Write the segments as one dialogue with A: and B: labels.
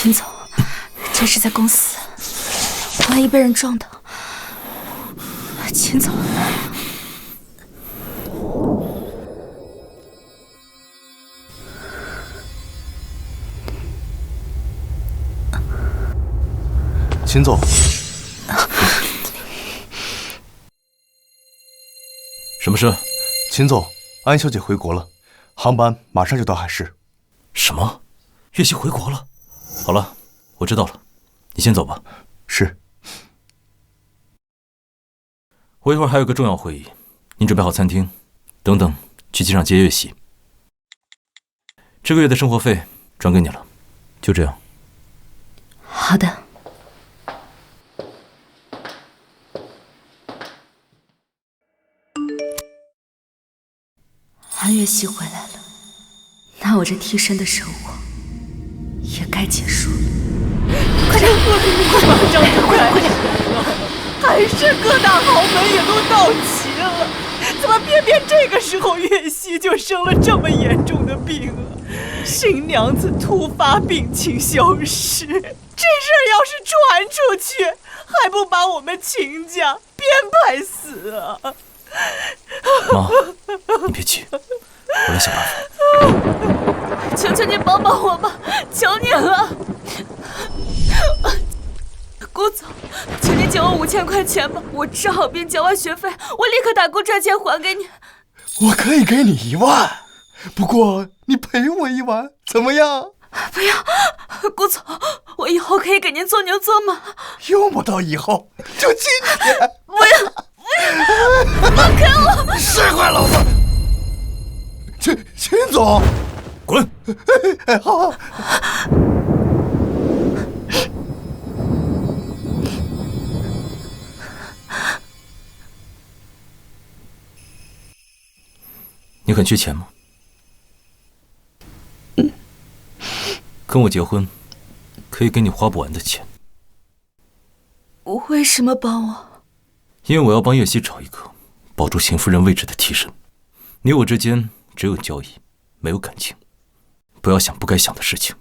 A: 秦总，这是在公司，万一被人撞到。秦总，
B: 秦总，
C: 什么事？
B: 秦总，安小姐回国了，航班马上就到海市。
C: 什么？月溪回国了？好了，我知道了，你先走吧。
B: 是。
C: 我一会儿还有个重要会议，您准备好餐厅，等等去机场接月溪。这个月的生活费转给你了，就这样。
A: 好的。韩月溪回来了，那我这替身的生活也该结束了。
D: 快点，快马上就快点！海市各大豪门也都到齐了，怎么偏偏这个时候月溪就生了这么严重的病啊？新娘子突发病情消失，这事儿要是传出去，还不把我们秦家编排死啊！
C: 妈，你别急，我来想办法。
D: 求求你帮帮我吧，求你了！顾总，请你借我5000块钱吧，我治好病交完学费，我立刻打工赚钱还给你。
B: 我可以给你1万，不过你赔我1万，怎么样？
D: 不要，顾总，我以后可以给您做牛做马。
B: 用不到以后，就今天。
D: 不要！放开我！
B: 释怀老子！秦总，
C: 滚！
B: 好。
C: 你很缺钱吗？跟我结婚，可以给你花不完的钱。
D: 为什么帮我？
C: 因为我要帮月溪找一个保住秦夫人位置的替身。你我之间只有交易，没有感情，不要想不该想的事情。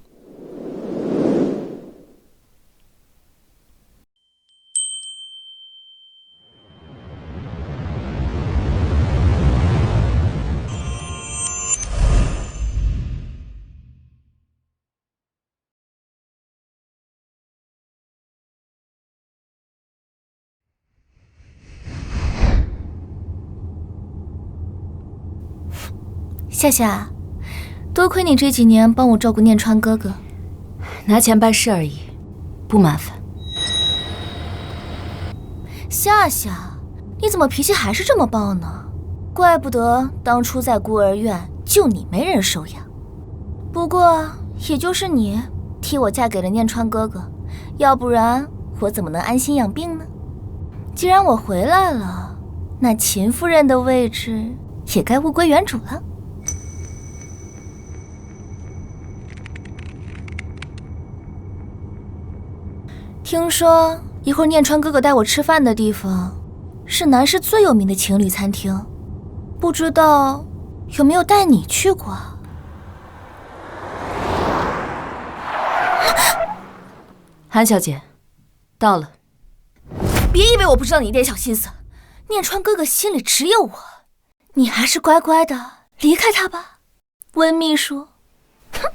A: 夏夏，多亏你这几年帮我照顾念川哥哥，拿钱办事而已，不麻烦。夏夏，你怎么脾气还是这么暴呢？怪不得当初在孤儿院就你没人收养。不过也就是你替我嫁给了念川哥哥，要不然我怎么能安心养病呢？既然我回来了，那秦夫人的位置也该物归原主了。听说一会儿念川哥哥带我吃饭的地方是南市最有名的情侣餐厅，不知道有没有带你去过？韩小姐，到了。别以为我不知道你一点小心思，念川哥哥心里只有我，你还是乖乖的离开他吧，温秘书。哼。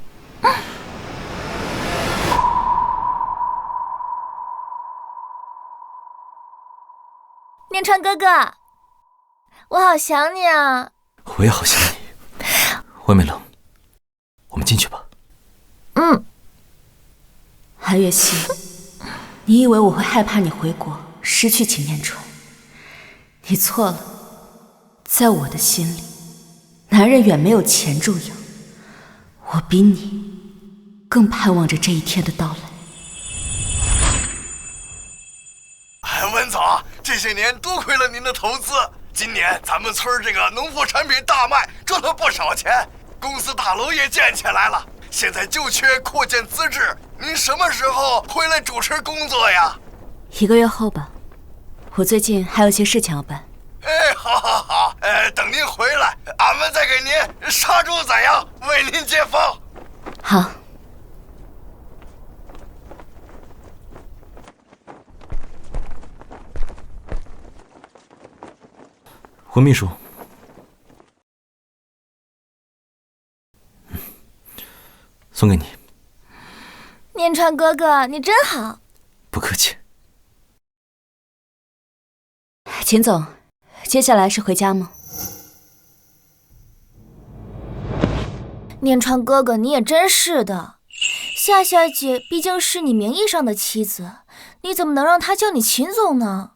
A: 念川哥哥，我好想你啊！
C: 我也好想你。外面冷，我们进去吧。
A: 韩月溪，你以为我会害怕你回国失去秦念川？你错了，在我的心里，男人远没有钱重要。我比你更盼望着这一天的到来。
B: 文总，这些年多亏了您的投资，今年咱们村这个农副产品大卖，赚了不少钱，公司大楼也建起来了，现在就缺扩建资质，您什么时候回来主持工作呀
A: ？1个月后吧，我最近还有些事情要办。
B: 好，等您回来，俺们再给您杀猪宰羊，为您接风。
A: 好。
C: 温秘书，送给你。
A: 念川哥哥，你真好。
C: 不客气。
E: 秦总，接下来是回家吗？
A: 念川哥哥，你也真是的。夏夏姐毕竟是你名义上的妻子，你怎么能让她叫你秦总呢？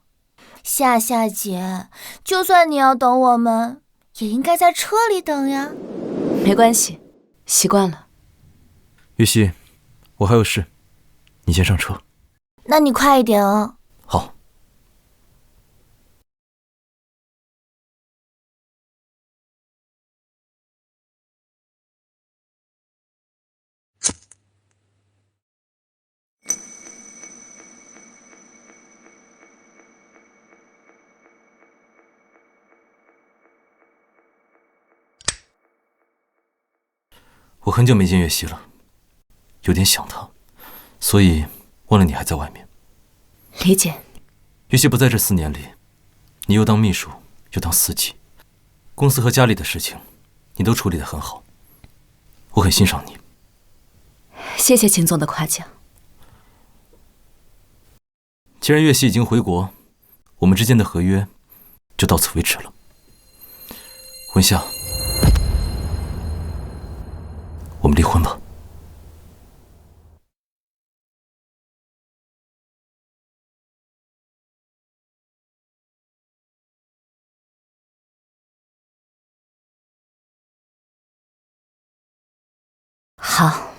A: 夏夏姐，就算你要等我们，也应该在车里等呀。
E: 没关系，习惯了。
C: 月溪，我还有事，你先上车。
A: 那你快一点哦。
C: 好。我很久没见月溪了，有点想她，所以忘了你还在外面。
E: 理解。
C: 月溪不在这4年里，你又当秘书又当司机，公司和家里的事情你都处理得很好，我很欣赏你。
E: 谢谢秦总的夸奖。
C: 既然月溪已经回国，我们之间的合约就到此为止了。温夏，我们离婚吧。
E: 好。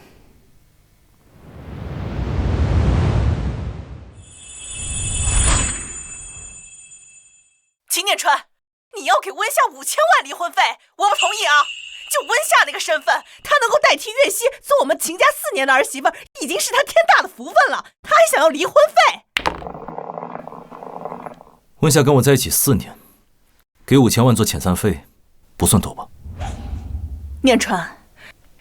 D: 秦念川，你要给温夏5000万离婚费，我不同意啊！就温夏那个身份，她能够代替月溪做我们秦家4年的儿媳妇，已经是她天大的福分了。她还想要离婚费？
C: 温夏跟我在一起4年，给5000万做遣散费，不算多吧？
D: 念川，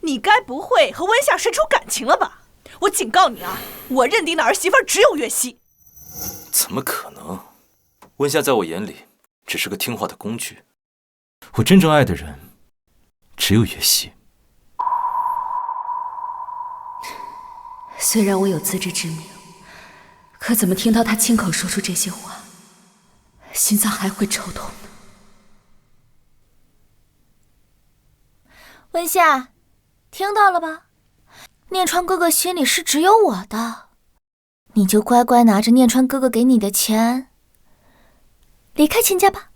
D: 你该不会和温夏生出感情了吧？我警告你啊，我认定的儿媳妇只有月溪。
C: 怎么可能？温夏在我眼里只是个听话的工具，我真正爱的人只有月溪。
E: 虽然我有自知之明，可怎么听到他亲口说出这些话，心脏还会抽痛呢。
A: 温夏，听到了吧？念川哥哥心里是只有我的，你就乖乖拿着念川哥哥给你的钱，离开秦家吧。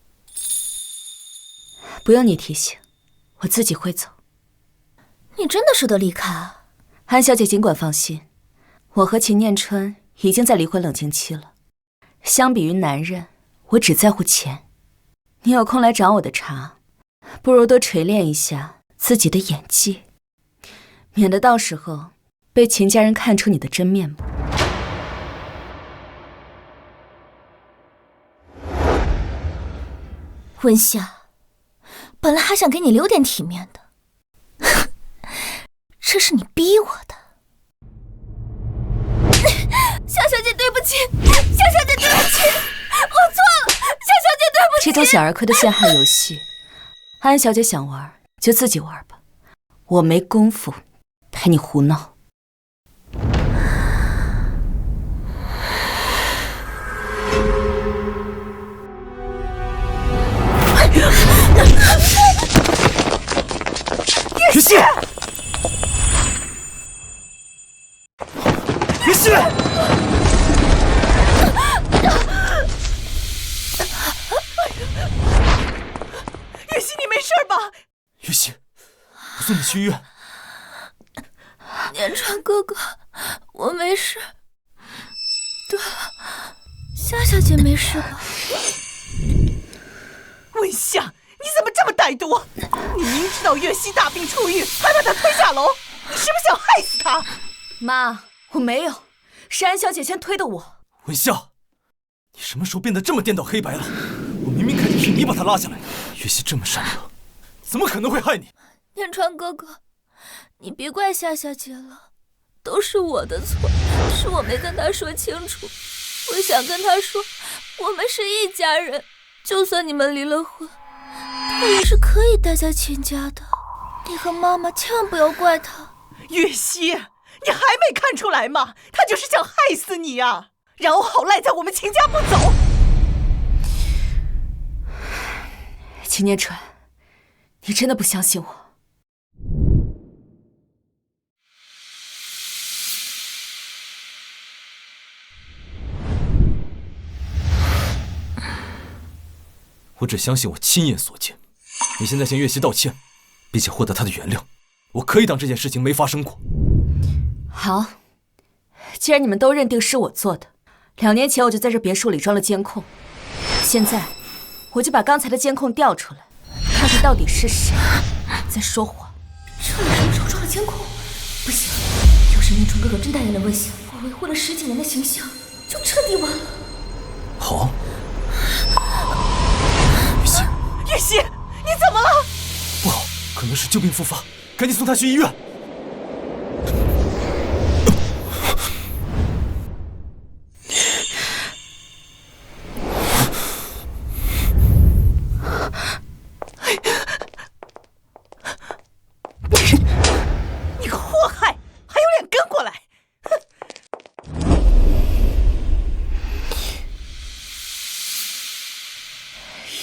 E: 不用你提醒，我自己会走。
A: 你真的舍得离开？
E: 安小姐尽管放心，我和秦念川已经在离婚冷静期了。相比于男人，我只在乎钱。你有空来找我的茬，不如多锤炼一下自己的演技，免得到时候被秦家人看出你的真面目。
A: 温夏，本来还想给你留点体面的，这是你逼我的。夏小姐，对不起，夏小姐，对不起，我错了，夏小姐，对不起。
E: 这种小儿科的陷害游戏，安小姐想玩就自己玩吧，我没工夫陪你胡闹。
C: 月溪，月溪，
D: 月溪，你没事吧？
C: 月溪，我送你去医院。
A: 念川哥哥，我没事。对了，夏小姐没事吧？
D: 温夏，你怎么这么歹毒？你明知道月溪大病初愈，还把她推下楼，你是不是想害死她？
E: 妈，我没有，是安小姐先推的我。
C: 温夏，你什么时候变得这么颠倒黑白了？我明明看见是你把她拉下来的。月溪这么善良，怎么可能会害你？
A: 念川哥哥，你别怪夏小姐了，都是我的错，是我没跟她说清楚。我想跟她说，我们是一家人，就算你们离了婚，我也是可以待在秦家的，你和妈妈千万不要怪他。
D: 月溪，你还没看出来吗？他就是想害死你呀，然后好赖在我们秦家不走。
E: 秦念春，你真的不相信我？
C: 我只相信我亲眼所见。你现在向月溪道歉，并且获得她的原谅，我可以当这件事情没发生过。
E: 好，既然你们都认定是我做的，2年前我就在这别墅里装了监控，现在我就把刚才的监控调出来，看看到底是谁在说谎。
A: 这里什么时候装了监控？不行，要是宁春哥哥真带来了危险，我维护了10几年的形象就彻底完了。
C: 好。
D: 月溪，你怎么了？
C: 不好，可能是旧病复发，赶紧送他去医院。
D: 你个祸害，还有脸跟过来！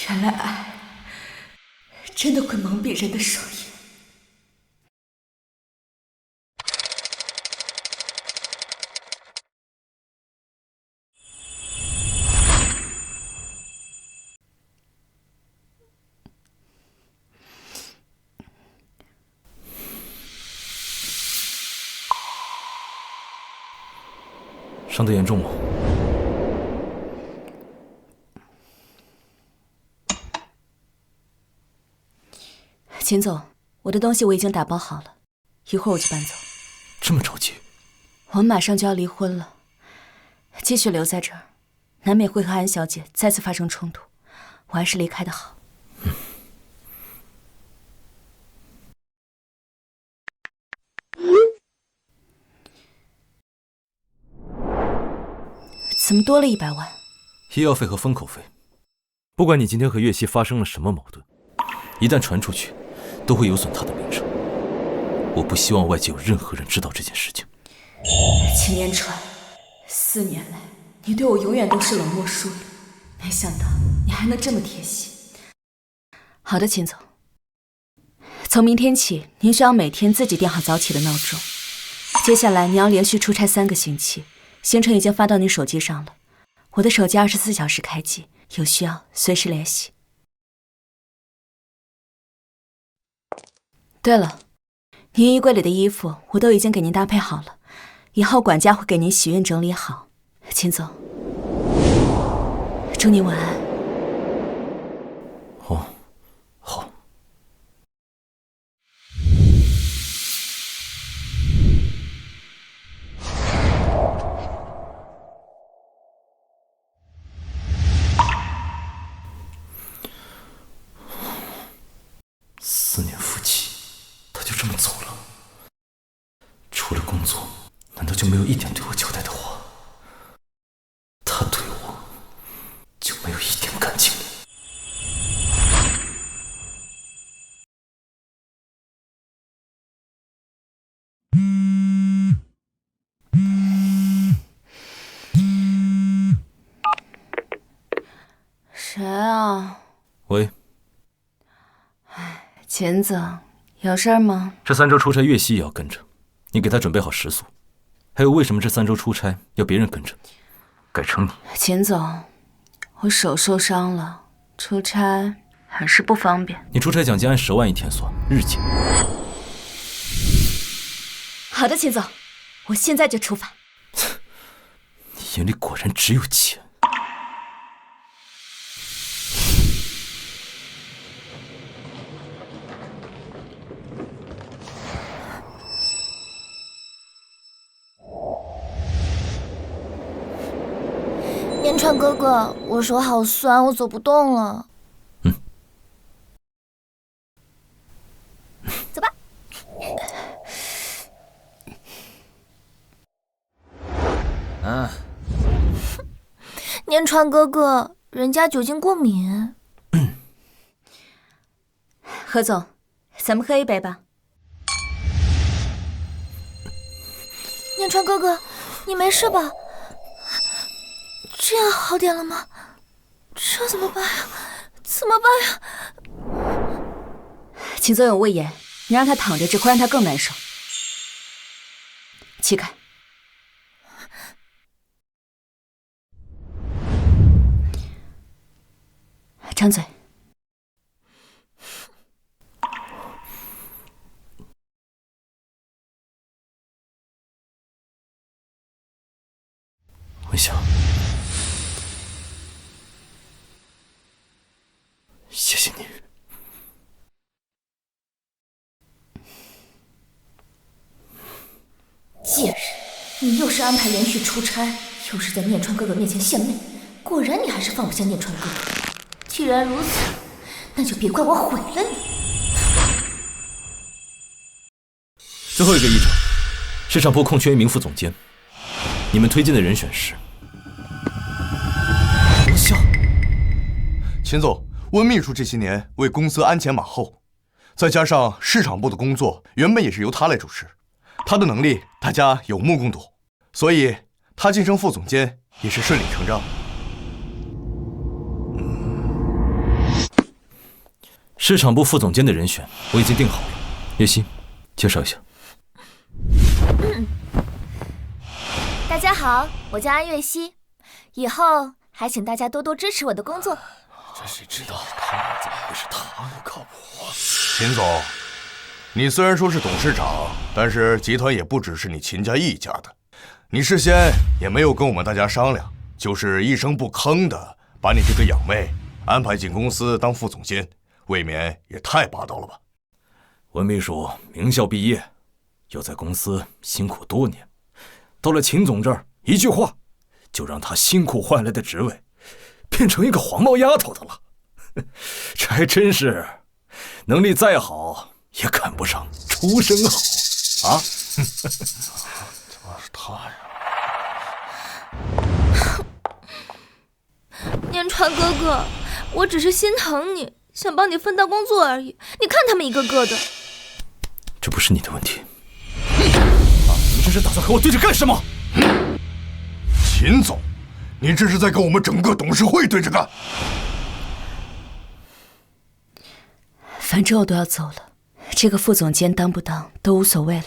E: 原来爱真的会蒙蔽人的双眼。
C: 伤得严重吗？
E: 秦总，我的东西我已经打包好了，一会儿我就搬走。
C: 这么着急？
E: 我们马上就要离婚了，继续留在这儿，难免会和安小姐再次发生冲突，我还是离开的好。怎么多了100万？
C: 医药费和封口费。不管你今天和月溪发生了什么矛盾，一旦传出去，都会有损他的名声。我不希望外界有任何人知道这件事情。
E: 秦念川，4年来你对我永远都是冷漠疏离，没想到你还能这么贴心。好的，秦总，从明天起，您需要每天自己定好早起的闹钟。接下来你要连续出差3个星期，行程已经发到你手机上了。我的手机24小时开机，有需要随时联系。对了，您衣柜里的衣服我都已经给您搭配好了，以后管家会给您洗熨整理好。秦总，祝您晚安。
C: 哦，好。4年夫妻，他就这么走了。除了工作，难道就没有一点对我交代的话？他对我就没有一点感情？
E: 谁啊？
C: 喂，
E: 秦总，有事儿吗？
C: 这3周出差月溪也要跟着，你给他准备好食宿。还有，为什么这3周出差要别人跟着，改成你？
E: 秦总，我手受伤了，出差很是不方便。
C: 你出差奖金按10万一天算，日结。
E: 好的，秦总，我现在就出发。
C: 你眼里果然只有钱。
A: 念川哥哥，我手好酸，我走不动了。走吧。念川哥哥，人家酒精过敏。
E: 何总，咱们喝一杯吧。
A: 念川哥哥，你没事吧？这样好点了吗？这怎么办呀？怎么办呀？
E: 秦总有胃炎，你让他躺着只会让他更难受。起开。张嘴。
C: 文香，谢谢你。
A: 贱人，你又是安排连续出差，又是在念川哥哥面前献媚，果然你还是放不下念川哥哥。既然如此，那就别怪我毁了你。
C: 最后一个议程，市场部空缺一名副总监，你们推荐的人选是？文香。
B: 秦总，温秘书这些年为公司鞍前马后，再加上市场部的工作原本也是由他来主持，他的能力大家有目共睹，所以他晋升副总监也是顺理成章。
C: 市场部副总监的人选我已经定好了，叶希，介绍一下。
A: 大家好，我叫安月希，以后还请大家多多支持我的工作。
C: 这谁知道他怎么会是他？不靠谱啊！
B: 秦总，你虽然说是董事长，但是集团也不只是你秦家一家的，你事先也没有跟我们大家商量，就是一声不吭的把你这个养妹安排进公司当副总监，未免也太霸道了吧？
C: 文秘书名校毕业，又在公司辛苦多年，到了秦总这儿，一句话就让他辛苦换来的职位变成一个黄毛丫头的了。这还真是，能力再好也赶不上出身好啊！
B: 怎么是他呀？
A: 念川哥哥，我只是心疼你，想帮你分担工作而已。你看他们一个个的。
C: 这不是你的问题。你这是打算和我对着干什么？
B: 秦总，你这是在跟我们整个董事会对着干。
E: 反正我都要走了，这个副总监当不当都无所谓了。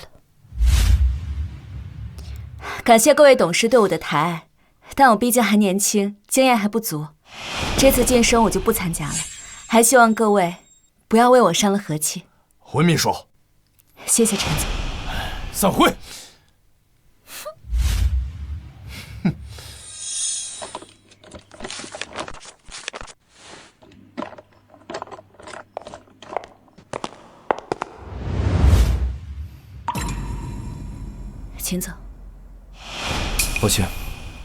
E: 感谢各位董事对我的抬爱，但我毕竟还年轻，经验还不足，这次晋升我就不参加了。还希望各位不要为我伤了和气。
B: 文秘书，
E: 谢谢陈总。
C: 散会。
E: 秦总，
C: 抱歉，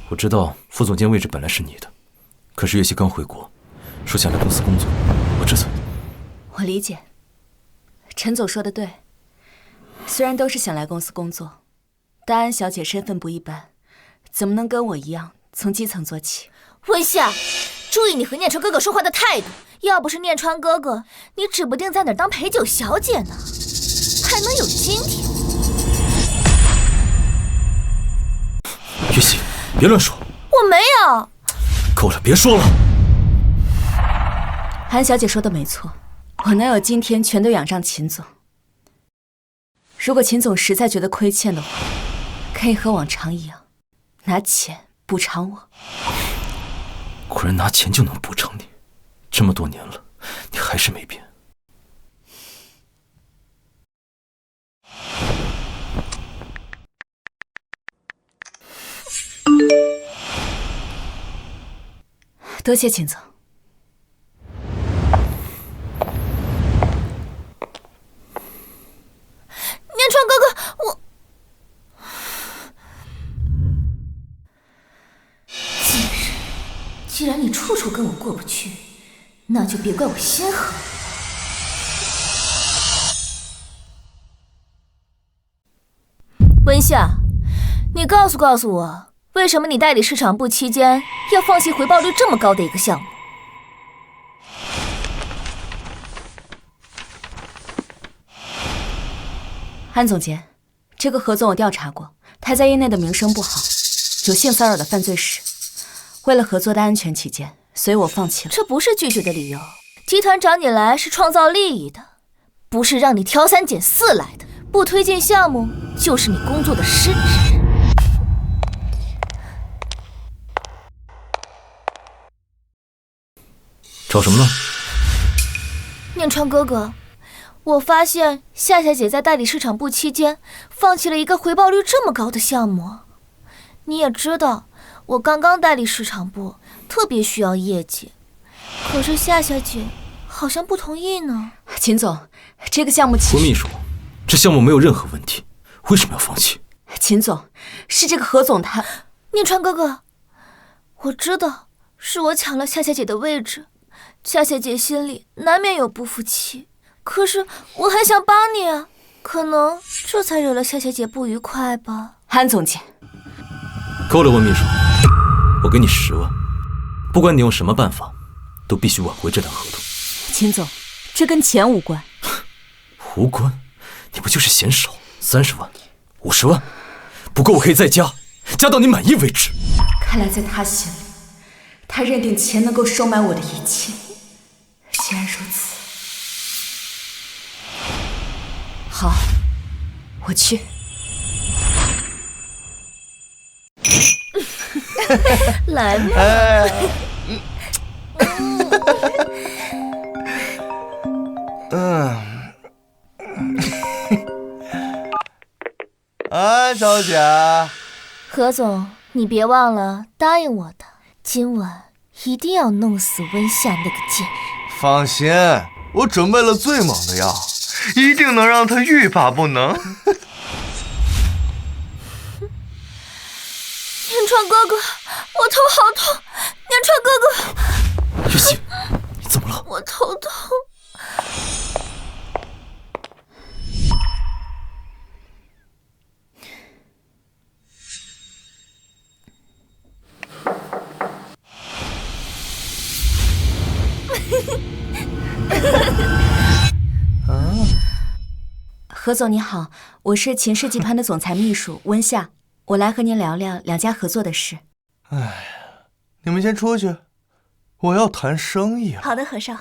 C: 我知道副总监位置本来是你的，可是月希刚回国，说想来公司工作，我这才……
E: 我理解，陈总说的对，虽然都是想来公司工作，但安小姐身份不一般，怎么能跟我一样从基层做起？
A: 温夏，注意你和念川哥哥说话的态度，要不是念川哥哥，你指不定在哪儿当陪酒小姐呢，还能有今天。
C: 月希，别乱说。
A: 我没有。
C: 够了，别说了。
E: 安小姐说的没错，我能有今天全都仰仗秦总。如果秦总实在觉得亏欠的话，可以和往常一样，拿钱补偿我。
C: 果然拿钱就能补偿你，这么多年了，你还是没变。
E: 多谢秦总。
A: 念川哥哥，我……贱人，既然你处处跟我过不去，那就别怪我心狠。温夏，你告诉我，为什么你代理市场部期间要放弃回报率这么高的一个项目？
E: 安总监，这个何总我调查过，他在业内的名声不好，有性骚扰的犯罪史。为了合作的安全起见，所以我放弃了。
A: 这不是拒绝的理由。集团找你来是创造利益的，不是让你挑三拣四来的。不推进项目就是你工作的失职。
C: 找什么呢？
A: 念川哥哥，我发现夏夏姐在代理市场部期间，放弃了一个回报率这么高的项目。你也知道，我刚刚代理市场部，特别需要业绩，可是夏夏姐好像不同意呢。
E: 秦总，这个项目
C: 温秘书，这项目没有任何问题，为什么要放弃？
E: 秦总，是这个何总他……
A: 念川哥哥，我知道是我抢了夏夏姐的位置，夏夏姐心里难免有不服气，可是我很想帮你啊，可能这才惹了夏夏姐不愉快吧。
E: 安总监，
C: 够了，温秘书，我给你10万，不管你用什么办法，都必须挽回这档合同。
E: 秦总，这跟钱无关。
C: 无关？你不就是嫌少？30万、50万，不够我可以再加，加到你满意为止。
E: 看来在他心里，他认定钱能够收买我的一切。既然如此，好，我去。
A: 来嘛！
B: 安小姐，
A: 何总，你别忘了答应我的，今晚一定要弄死温夏那个贱人。
B: 放心，我准备了最猛的药，一定能让他欲罢不能。
A: 念川哥哥，我头好痛！念川哥哥，
C: 月溪，你怎么了？
A: 我头痛。
E: 何总你好，我是秦氏集团的总裁秘书温夏，我来和您聊聊2家合作的事。
B: 你们先出去，我要谈生意啊。
A: 好的，和尚。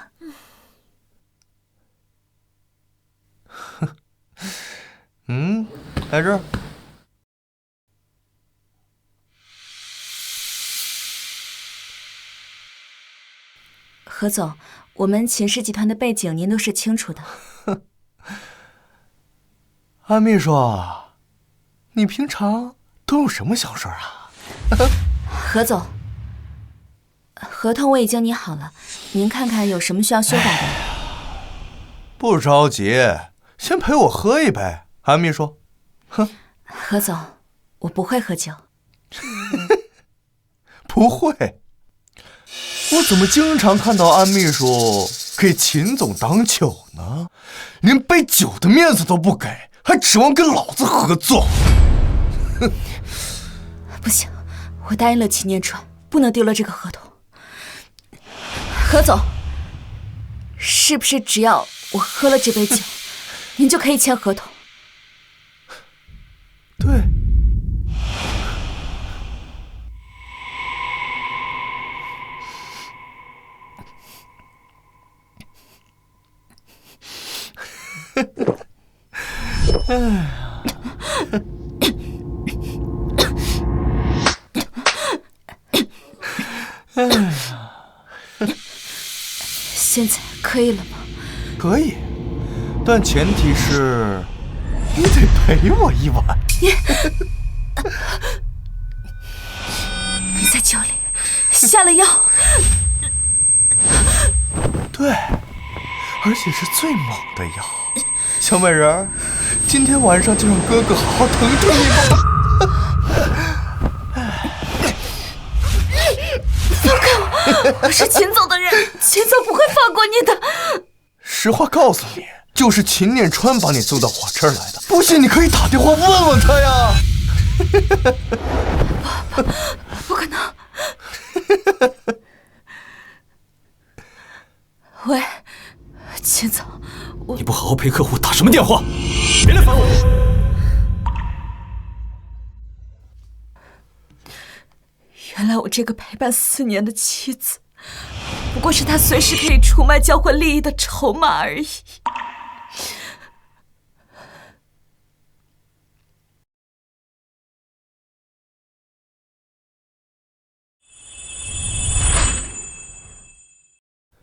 B: 在这儿。
E: 何总，我们秦氏集团的背景您都是清楚的。
B: 安秘书，你平常都有什么小事啊？
E: 何总，合同我已经拟好了，您看看有什么需要修改的。
B: 不着急，先陪我喝一杯。安秘书，
E: 何总，我不会喝酒。
B: 不会？我怎么经常看到安秘书给秦总挡酒呢？连杯酒的面子都不给，还指望跟老子合作？
E: 不行，我答应了秦念川，不能丢了这个合同。何总，是不是只要我喝了这杯酒，您就可以签合同？
B: 对。
E: 现在可以了吗？
B: 可以，但前提是你得陪我一晚。
E: 你在酒里下了药？
B: 对，而且是最猛的药。小美人儿，今天晚上就让哥哥好好疼疼你吧。
E: 放开我！我是秦总的人，秦总不会放过你的。
B: 实话告诉你，就是秦念川把你送到我这儿来的。不信你可以打电话问问他呀。
E: 不可能。喂，秦总，
C: 你不好好陪客户，打什么电话？别来烦我！
E: 来我这个陪伴4年的妻子，不过是他随时可以出卖交换利益的筹码而已。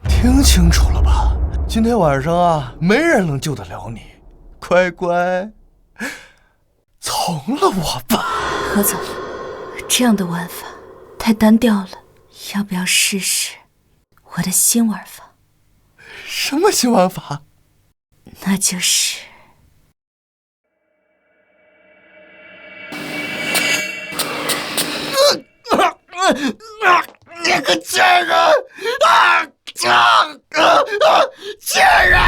B: 听清楚了吧？今天晚上啊，没人能救得了你，乖乖从了我吧。
E: 何总，这样的玩法太单调了，要不要试试我的新玩法？
B: 什么新玩法？
E: 那就是
B: 你个贱人！贱人！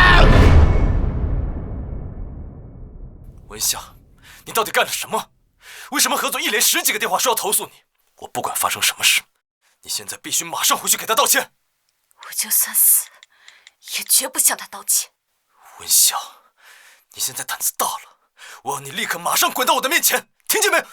C: 文夏，你到底干了什么？为什么何总一连10几个电话说要投诉你？我不管发生什么事，你现在必须马上回去给他道歉。
E: 我就算死，也绝不向他道歉。
C: 文夏，你现在胆子大了，我要你立刻马上滚到我的面前，听见没？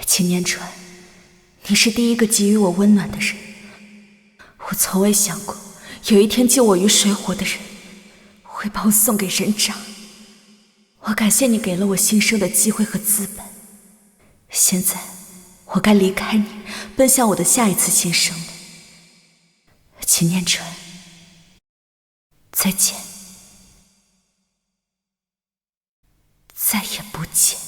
E: 秦念川，你是第一个给予我温暖的人。我从未想过，有一天救我于水火的人，会把我送给人渣。我感谢你给了我新生的机会和资本。现在，我该离开你，奔向我的下一次新生了。秦念川，再见，再也不见。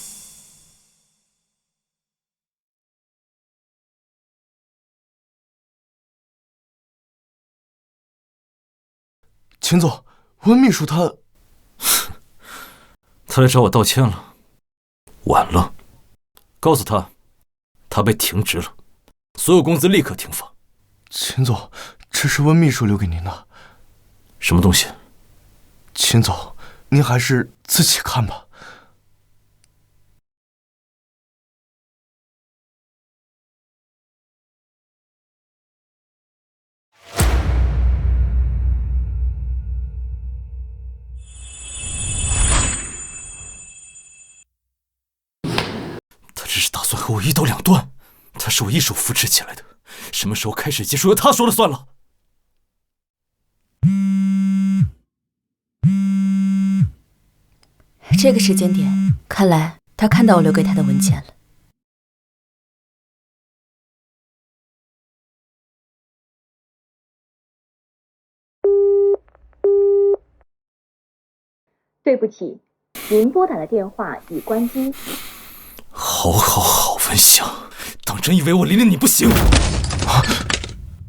B: 秦总，温秘书他
C: 来找我道歉了，晚了。告诉他，他被停职了，所有工资立刻停发。
B: 秦总，这是温秘书留给您的。
C: 什么东西？
B: 秦总，您还是自己看吧。
C: 他这是打算和我一刀两断。他是我一手扶持起来的，什么时候开始结束由他说了算了。
E: 这个时间点，看来他看到我留给他的文件了。
F: 对不起，您拨打的电话已关机。
C: 好，文夏，当真以为我离了你不行？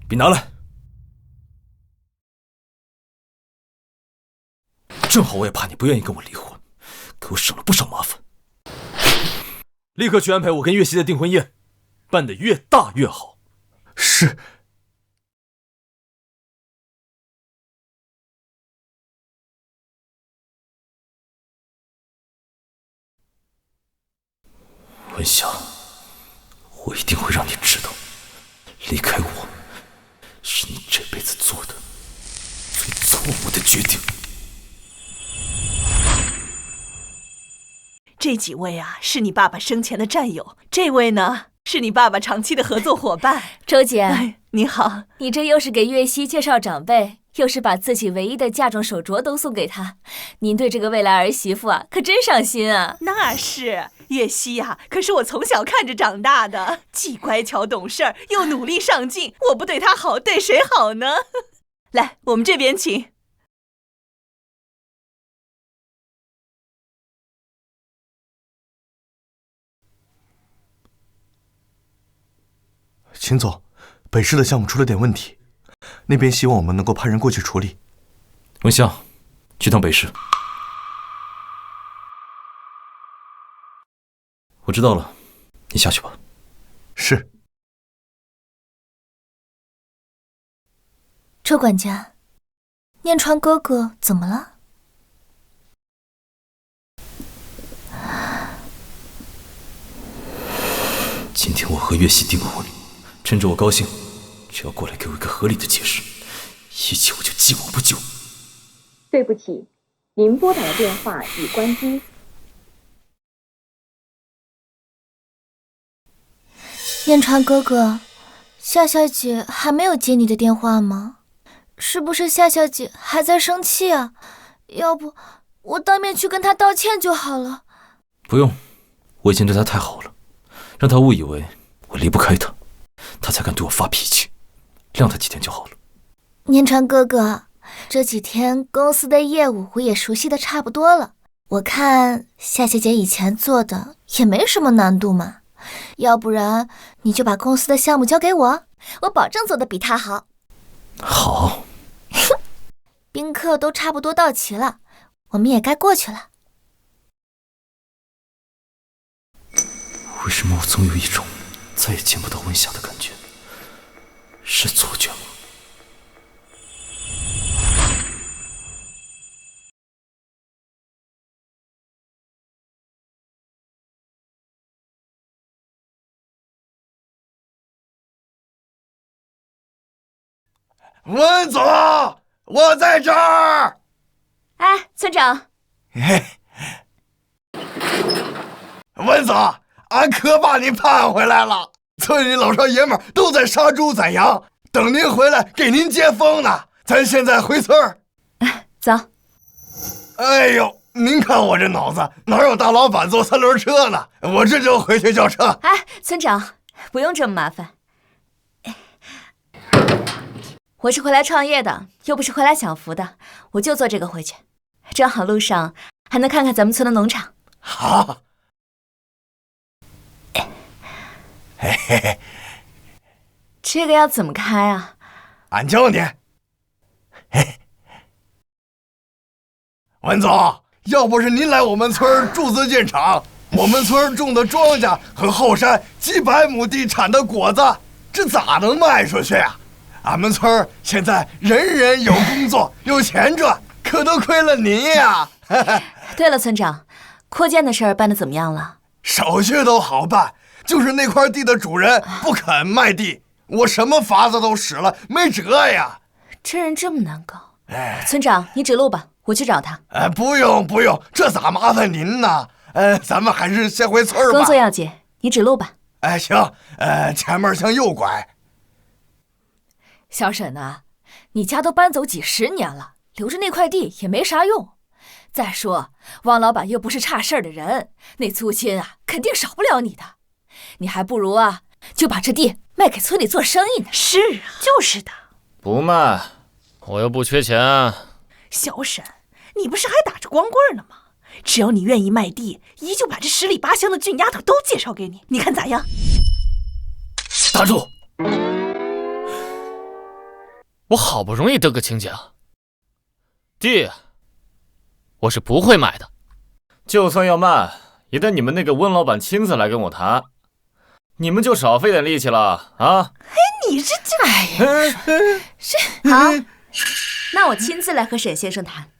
C: 笔拿来。正好我也怕你不愿意跟我离婚，给我省了不少麻烦。立刻去安排我跟月溪的订婚宴，办得越大越好。
B: 是。
C: 文夏，我一定会让你知道，离开我是你这辈子做的最错误的决定。
D: 这几位啊，是你爸爸生前的战友，这位呢，是你爸爸长期的合作伙伴。
A: 周姐，
D: 你好，
A: 你这又是给月溪介绍长辈，又是把自己唯一的嫁妆手镯都送给她，您对这个未来儿媳妇啊，可真上心啊！
D: 那是，月溪呀，可是我从小看着长大的，既乖巧懂事又努力上进，我不对她好，对谁好呢？来，我们这边请。
B: 秦总，北市的项目出了点问题，那边希望我们能够派人过去处理。
C: 文夏，去趟北市。我知道了，你下去吧。
B: 是。
A: 周管家，念川哥哥怎么了？
C: 今天我和月溪订婚，趁着我高兴，只要过来给我一个合理的解释，一切我就既往不咎。
F: 对不起，您拨打的电话已关机。
A: 念川哥哥，夏夏姐还没有接你的电话吗？是不是夏夏姐还在生气啊？要不我当面去跟她道歉就好了。
C: 不用，我已经对她太好了，让她误以为我离不开她，她才敢对我发脾气，谅她几天就好了。
A: 念川哥哥，这几天公司的业务我也熟悉的差不多了，我看夏夏姐以前做的也没什么难度嘛，要不然你就把公司的项目交给我，我保证做的比她好。
C: 好。
A: 宾客都差不多到齐了，我们也该过去了。
C: 为什么我总有一种再也见不到温霞的感觉？是错觉吗？
B: 温总，我在这儿。
E: 哎，村长。
B: 温总，俺可把你盼回来了。村里老少爷们都在杀猪宰羊，等您回来给您接风呢。咱现在回村儿。
E: 走。
B: 哎呦，您看我这脑子，哪有大老板坐三轮车呢？我这就回去叫车。
E: 哎，村长，不用这么麻烦。我是回来创业的，又不是回来享福的，我就坐这个回去，正好路上还能看看咱们村的农场。
B: 好。嘿嘿嘿，
E: 这个要怎么开啊？
B: 俺教你。嘿，文总，要不是您来我们村注资建厂，我们村种的庄稼和后山几百亩地产的果子，这咋能卖出去呀？俺们村现在人人有工作，有钱赚，可都亏了您呀！
E: 对了，村长，扩建的事儿办得怎么样了？
B: 手续都好办，就是那块地的主人不肯卖地，我什么法子都使了，没辙呀。
E: 这人这么难搞。村长，你指路吧，我去找他。
B: 不用，这咋麻烦您呢？咱们还是先回村吧。
E: 工作要紧，你指路吧。
B: 行，前面向右拐。
D: 小沈呐，你家都搬走几十年了，留着那块地也没啥用。再说，汪老板又不是差事儿的人，那租金啊，肯定少不了你的。你还不如啊，就把这地卖给村里做生意呢。
G: 是啊，就是的。
H: 不卖，我又不缺钱。
G: 小沈，你不是还打着光棍呢吗？只要你愿意卖地，姨就把这十里八乡的俊丫头都介绍给你，你看咋样？
H: 打住！我好不容易得个亲家，地我是不会买的。就算要卖，也得你们那个温老板亲自来跟我谈。你们就少费点力气了啊！
G: 你这
E: 好，那我亲自来和沈先生谈。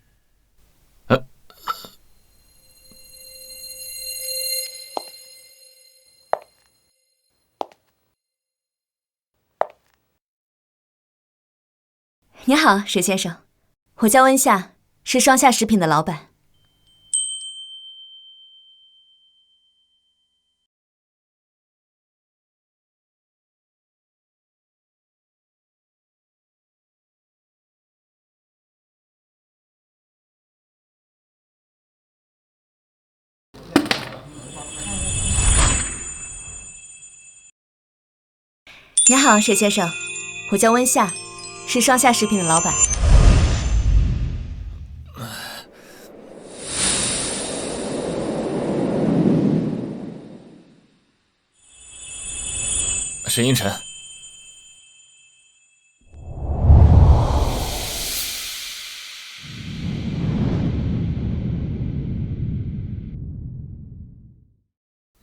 E: 你好，沈先生，我叫温夏，是双夏食品的老板。你好，沈先生，我叫温夏，是双夏食品的老板。
H: 沈英晨，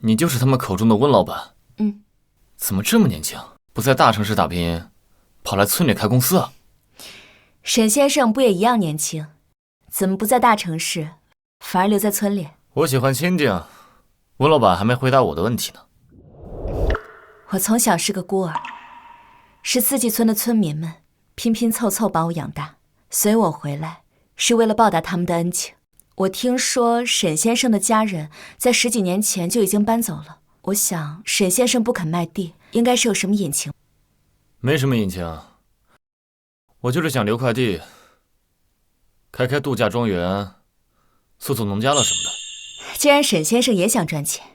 H: 你就是他们口中的温老板？
E: 嗯。
H: 怎么这么年轻，不在大城市打拼，跑来村里开公司啊？
E: 沈先生不也一样年轻，怎么不在大城市，反而留在村里？
H: 我喜欢清静。温老板还没回答我的问题呢。
E: 我从小是个孤儿，是四季村的村民们拼拼凑凑把我养大，所以我回来是为了报答他们的恩情。我听说沈先生的家人在10几年前就已经搬走了，我想沈先生不肯卖地，应该是有什么隐情。
H: 没什么隐情，我就是想留块地，开度假庄园，做农家乐什么的。
E: 既然沈先生也想赚钱，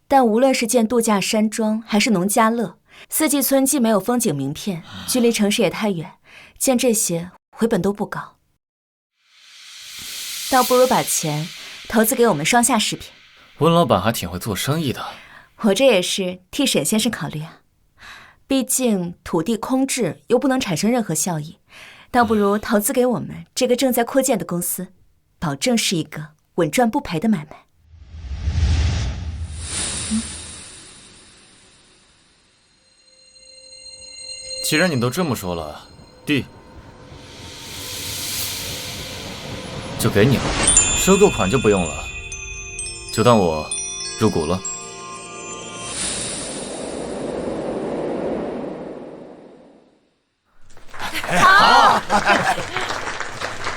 E: 但无论是建度假山庄还是农家乐，四季村既没有风景名片，距离城市也太远，建这些回本都不高，倒不如把钱投资给我们双夏食品。
H: 温老板还挺会做生意的。
E: 我这也是替沈先生考虑啊，毕竟土地空置又不能产生任何效益，倒不如投资给我们这个正在扩建的公司，保证是一个稳赚不赔的买卖。
H: 既然你都这么说了，地就给你了，收购款就不用了，就当我入股了。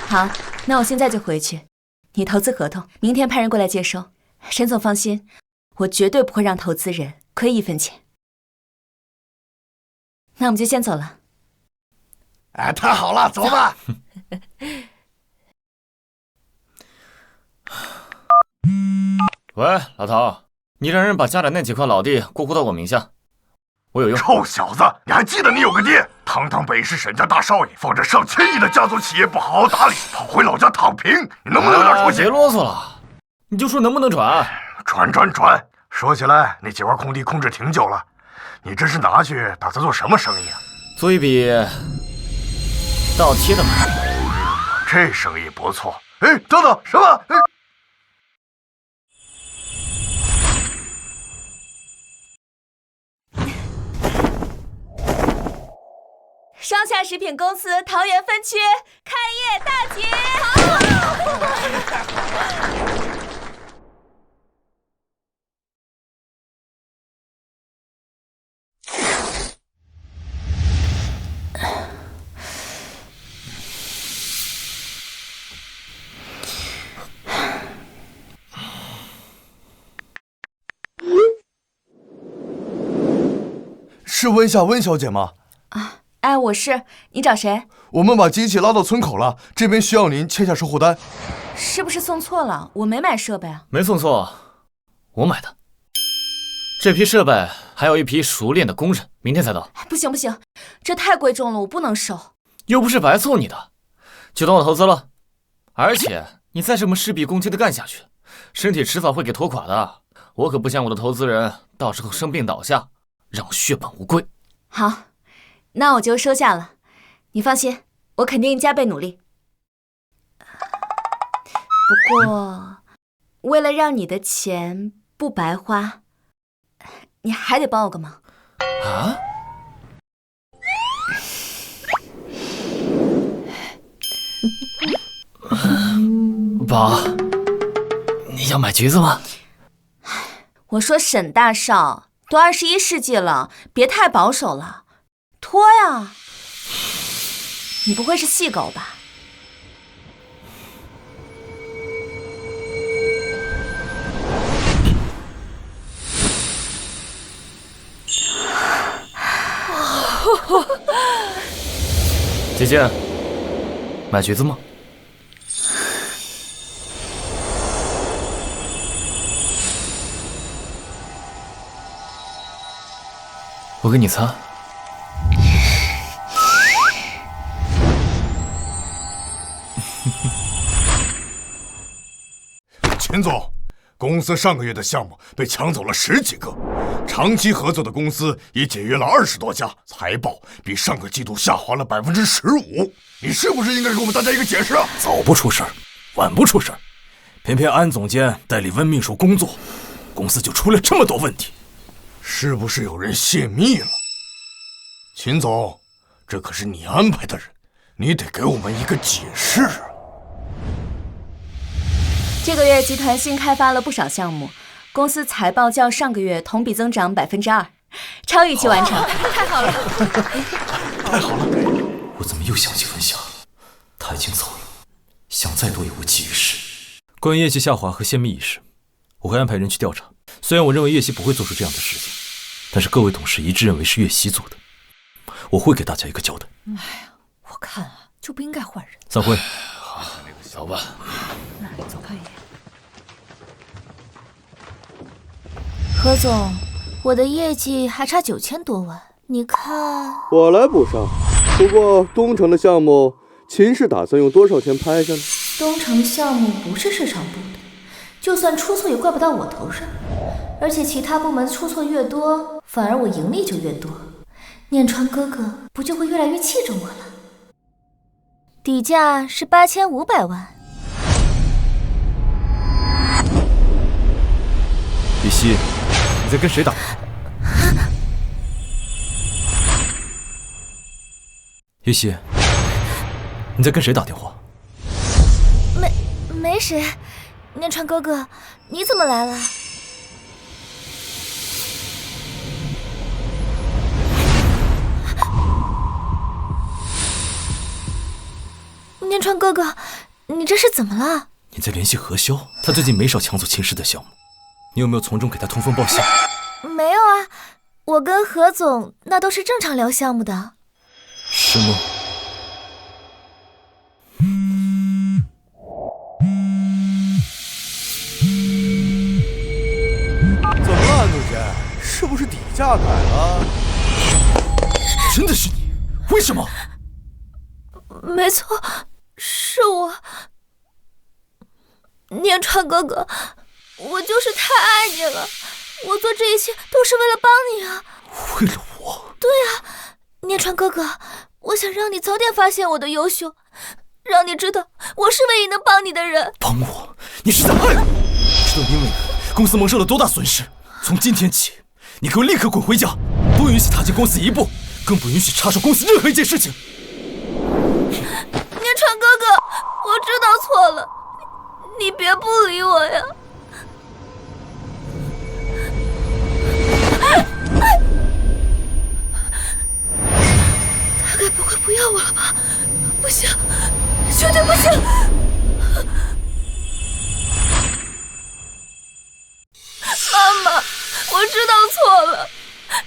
E: 好，那我现在就回去，你投资合同明天派人过来接收。沈总放心，我绝对不会让投资人亏1分钱。那我们就先走了。
B: 哎，太好了，走吧。
H: 喂，老头，你让人把家里那几块老地过户到我名下，我有用。
B: 臭小子，你还记得你有个爹？堂堂北市沈家大少爷，放着上千亿的家族企业不好好打理，跑回老家躺平，你能不能有点出息？
H: 别啰嗦了，你就说能不能转？
B: 转！说起来，那几块空地空置挺久了，你这是拿去打算做什么生意啊？
H: 做一笔倒贴的买卖。
B: 这生意不错。哎，等等，什么？哎。
E: 双夏食品公司桃园分区开业大吉！
I: 是温夏温小姐吗？
E: 啊，哎，我是，你找谁？
I: 我们把机器拉到村口了，这边需要您签下收货单。
E: 是不是送错了？我没买设备啊。
H: 没送错，我买的。这批设备还有一批熟练的工人，明天才到。
E: 不行，这太贵重了，我不能收。
H: 又不是白送你的，就当我投资了。而且你再这么事必躬亲的干下去，身体迟早会给拖垮的。我可不想我的投资人到时候生病倒下，让我血本无归。
E: 好，那我就收下了。你放心，我肯定加倍努力。不过，为了让你的钱不白花，你还得帮我个忙。
H: 啊？宝，你要买橘子吗？
E: 我说沈大少，都21世纪了，别太保守了，脱呀！你不会是细狗吧？
H: 姐姐，买橘子吗？我给你擦。
B: 秦总，公司上个月的项目被抢走了10几个，长期合作的公司也解约了20多家，财报比上个季度下滑了15%。你是不是应该给我们大家一个解释啊？
C: 早不出事儿，晚不出事儿，偏偏安总监代理温秘书工作，公司就出了这么多问题。
I: 是不是有人泄密了？秦总，这可是你安排的人，你得给我们一个解释啊！
E: 这个月集团新开发了不少项目，公司财报较上个月同比增长2%，超预期完成。
A: 太好了！
I: 太好了！
C: 我怎么又想起文霞了？他已经走了，想再多也无济于事。关于业绩下滑和泄密一事，我会安排人去调查。虽然我认为岳西不会做出这样的事情，但是各位董事一致认为是岳西做的，我会给大家一个交代。
G: 哎呀，我看啊，就不应该换人。
C: 散会。
H: 走吧。
G: 走可以。
A: 何总，我的业绩还差9000多万，你看……
J: 我来补上。不过东城的项目，秦氏打算用多少钱拍下呢？
A: 东城项目不是市场部的，就算出错也怪不到我头上。而且其他部门出错越多，反而我盈利就越多，念川哥哥不就会越来越器重我了？底价是8500万。
C: 叶希，你在跟谁打电话？叶希，你在跟谁打电话？
A: 没谁。念川哥哥，你怎么来了？念川哥哥，你这是怎么了？
C: 你在联系何潇，他最近没少抢走秦氏的项目，你有没有从中给他通风报信？
A: 没有啊，我跟何总那都是正常聊项目的。
C: 是吗？
J: 怎么了，陆姐？是不是底价改了？
C: 真的是你？为什么？
A: 没错，是我。念川哥哥，我就是太爱你了，我做这一切都是为了帮你啊。
C: 为了我？
A: 对啊，念川哥哥，我想让你早点发现我的优秀，让你知道我是唯一能帮你的人。
C: 帮我？你是在害我！知道因为你公司蒙受了多大损失？从今天起，你给我立刻滚回家，不允许踏进公司一步，更不允许插手公司任何一件事情。
A: 念川哥哥，我知道错了，你别不理我呀。大概不会不要我了吧？不行，绝对不行！妈妈，我知道错了，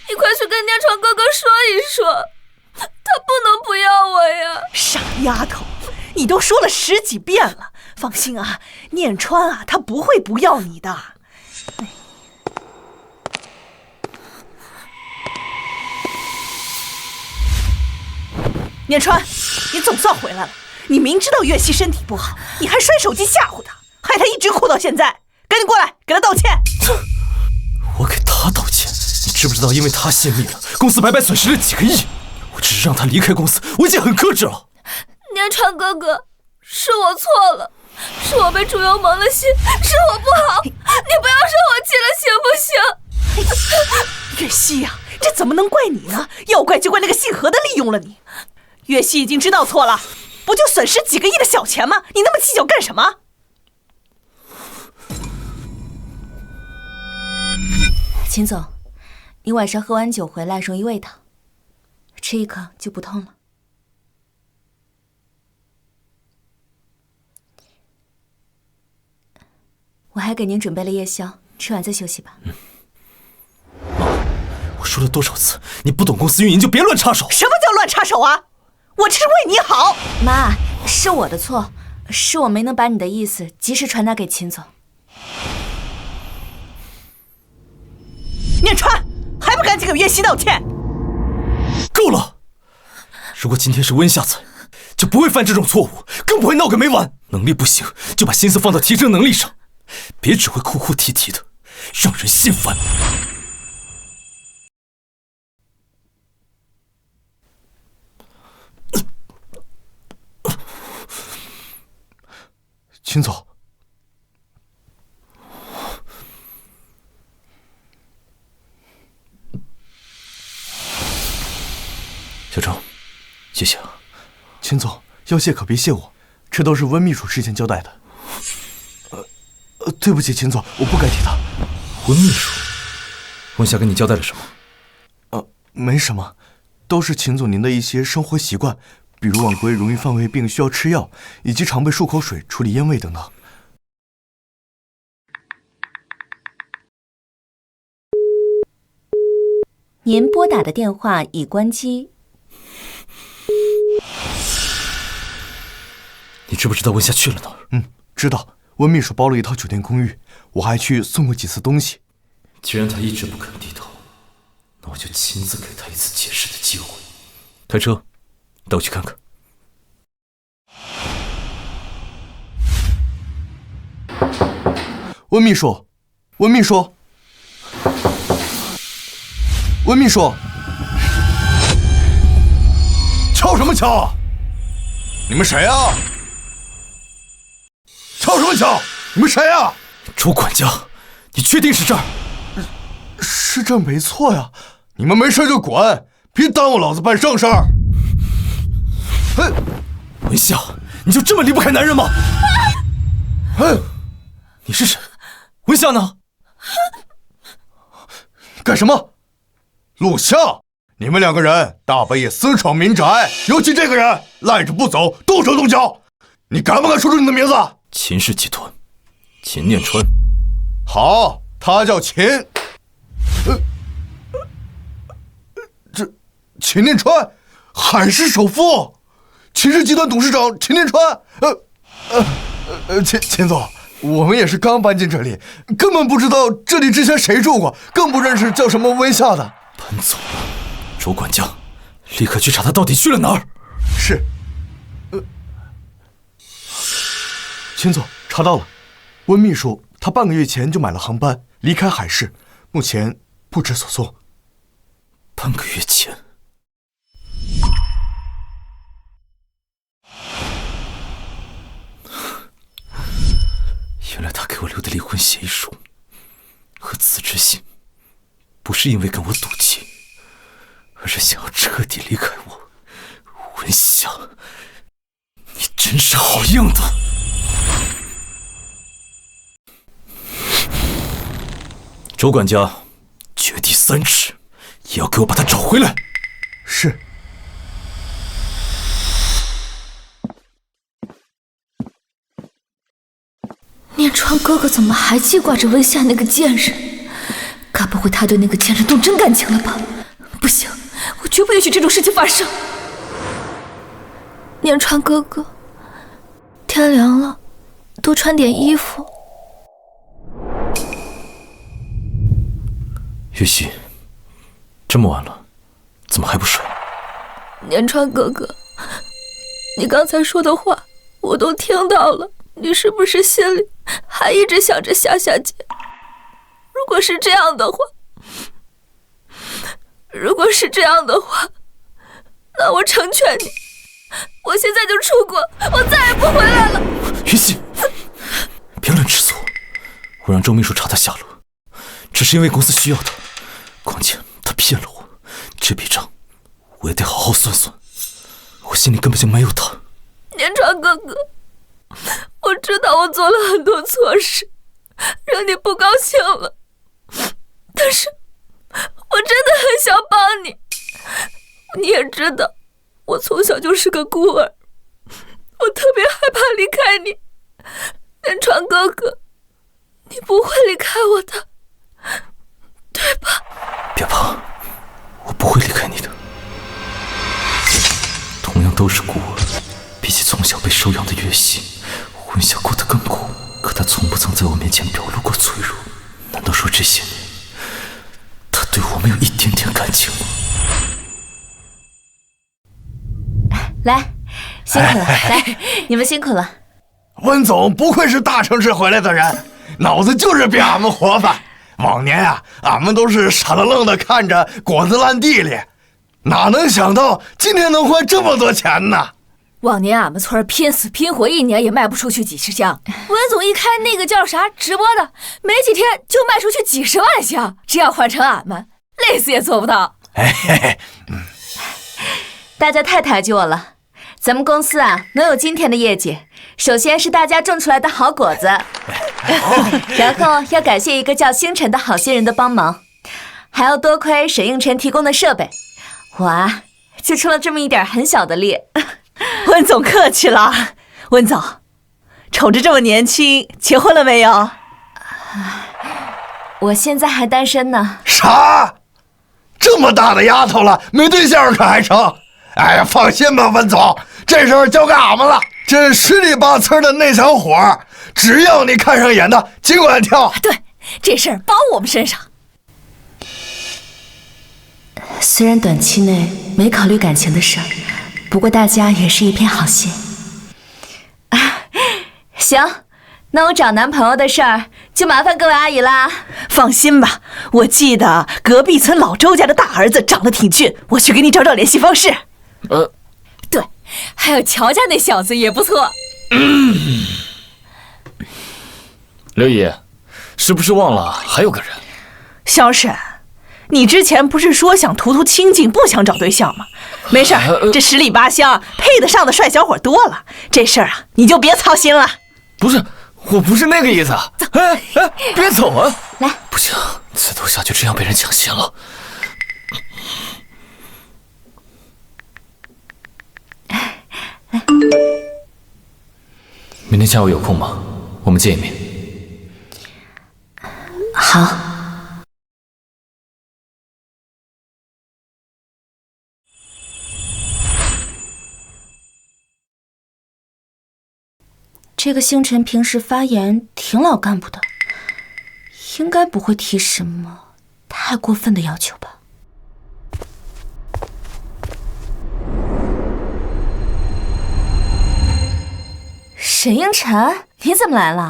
A: 你快去跟念川哥哥说一说，他不能不要我呀！
G: 傻丫头，你都说了10几遍了，放心啊，念川啊，他不会不要你的。念川，你总算回来了。你明知道岳西身体不好，你还摔手机吓唬他，害他一直哭到现在。赶紧过来，给他道歉。
C: 我给他道歉？你知不知道，因为他泄密了，公司白白损失了几个亿？我只是让他离开公司，我已经很克制了。
A: 念川哥哥，是我错了，是我被猪油蒙了心，是我不好，你不要生我气了，行不行？
G: 岳西呀，这怎么能怪你呢？要怪就怪那个姓何的利用了你。岳西已经知道错了，不就损失几个亿的小钱吗？你那么计较干什么？
E: 秦总，你晚上喝完酒回来容易胃疼，吃一颗就不痛了。我还给您准备了夜宵，吃完再休息吧。
C: 妈，我说了多少次，你不懂公司运营就别乱插手。
G: 什么叫乱插手啊？我这是为你好。
E: 妈，是我的错，是我没能把你的意思及时传达给秦总。
G: 念川，还不赶紧给岳西道歉！
C: 够了！如果今天是温夏在，就不会犯这种错误，更不会闹个没完。能力不行，就把心思放到提升能力上，别只会哭哭啼啼的，让人心烦。
I: 秦总，秦总，要谢可别谢我，这都是温秘书事先交代的。对不起，秦总，我不该提他。
C: 温秘书，温夏跟你交代了什么？
I: 没什么，都是秦总您的一些生活习惯，比如晚归容易犯胃病需要吃药，以及常备漱口水处理烟味等等。
E: 您拨打的电话已关机。
C: 你知不知道温夏去了哪儿？
I: 知道。温秘书包了一套酒店公寓，我还去送过几次东西。
C: 既然他一直不肯低头，那我就亲自给他一次解释的机会。开车，带我去看看。
I: 温秘书，温秘书，温秘书，敲什么敲？你们谁啊？敲什么敲？你们谁啊？
C: 周管家，你确定是这儿？
I: 是这没错呀！你们没事就滚，别耽误老子办正事儿。
C: 文夏，你就这么离不开男人吗？你是谁？文夏呢？
I: 干什么？陆夏，你们2个人大半夜私闯民宅，尤其这个人赖着不走，动手动脚，你敢不敢说出你的名字？
C: 秦氏集团，秦念川。
I: 好，他叫秦。这秦念川，海市首富，秦氏集团董事长秦念川。秦总，我们也是刚搬进这里，根本不知道这里之前谁住过，更不认识叫什么温夏的。
C: 搬走了，周管家，立刻去查他到底去了哪儿。
I: 是。秦总，查到了，温秘书他半个月前就买了航班离开海市，目前不知所踪。
C: 半个月前。原来他给我留的离婚协议书和辞职信，不是因为跟我赌气，而是想要彻底离开我。文夏，你真是好硬的！周管家，掘地3尺，也要给我把他找回来。
I: 是。
A: 念川哥哥怎么还记挂着温夏那个贱人？该不会他对那个贱人动真感情了吧？不行，我绝不允许这种事情发生。念川哥哥，天凉了，多穿点衣服。
C: 月溪，这么晚了，怎么还不睡？
A: 念川哥哥，你刚才说的话我都听到了，你是不是心里还一直想着夏夏姐？如果是这样的话，那我成全你，我现在就出国，我再也不回来了。
C: 月溪，别乱吃醋，我让周秘书查他下落，只是因为公司需要他。况且他骗了我，这笔账我也得好好算算。我心里根本就没有他。
A: 念川哥哥，我知道我做了很多错事，让你不高兴了，但是我真的很想帮你。你也知道，我从小就是个孤儿，我特别害怕离开你。念川哥哥，你不会离开我的，对吧？
C: 别怕，我不会离开你的。同样都是孤儿，比起从小被收养的月溪，温夏过得更苦。可他从不曾在我面前表露过脆弱。难道说这些年，他对我没有一点点感情吗？
E: 来，辛苦了，来，你们辛苦了。
I: 温总不愧是大城市回来的人，脑子就是比俺们活泛。往年啊，俺们都是傻愣愣的看着果子烂地里，哪能想到今天能换这么多钱呢？
D: 往年俺们村拼死拼活1年也卖不出去几十箱，温总一开那个叫啥直播的，没几天就卖出去几10万箱，这样换成俺们，累死也做不到。
E: 大家太抬举我了，咱们公司啊，能有今天的业绩，首先是大家种出来的好果子，然后要感谢一个叫星辰的好心人的帮忙，还要多亏沈应辰提供的设备，我啊，就出了这么一点很小的力。
G: 温总客气了。温总，瞅着这么年轻，结婚了没有？
E: 我现在还单身呢。
I: 啥？这么大的丫头了，没对象可还成？哎呀，放心吧，温总，这事儿交给俺们了。这十里八村的那小伙，只要你看上眼的，尽管挑。
D: 对，这事儿包我们身上。
E: 虽然短期内没考虑感情的事儿，不过大家也是一片好心。行，那我找男朋友的事儿就麻烦各位阿姨啦。
G: 放心吧，我记得隔壁村老周家的大儿子长得挺俊，我去给你找找联系方式。
D: 对，还有乔家那小子也不错。
H: 刘姨，是不是忘了还有个人？
G: 小沈，你之前不是说想图图清静，不想找对象吗？没事儿，这十里八乡配得上的帅小伙多了，这事儿啊你就别操心了。
H: 不是，我不是那个意思。别走啊！
E: 来，
C: 不行，此头下就这样被人抢先了。
E: 来，
C: 明天下午有空吗？我们见一面。
E: 好。这个星辰平时发言挺老干部的，应该不会提什么太过分的要求吧？沈应辰，你怎么来了？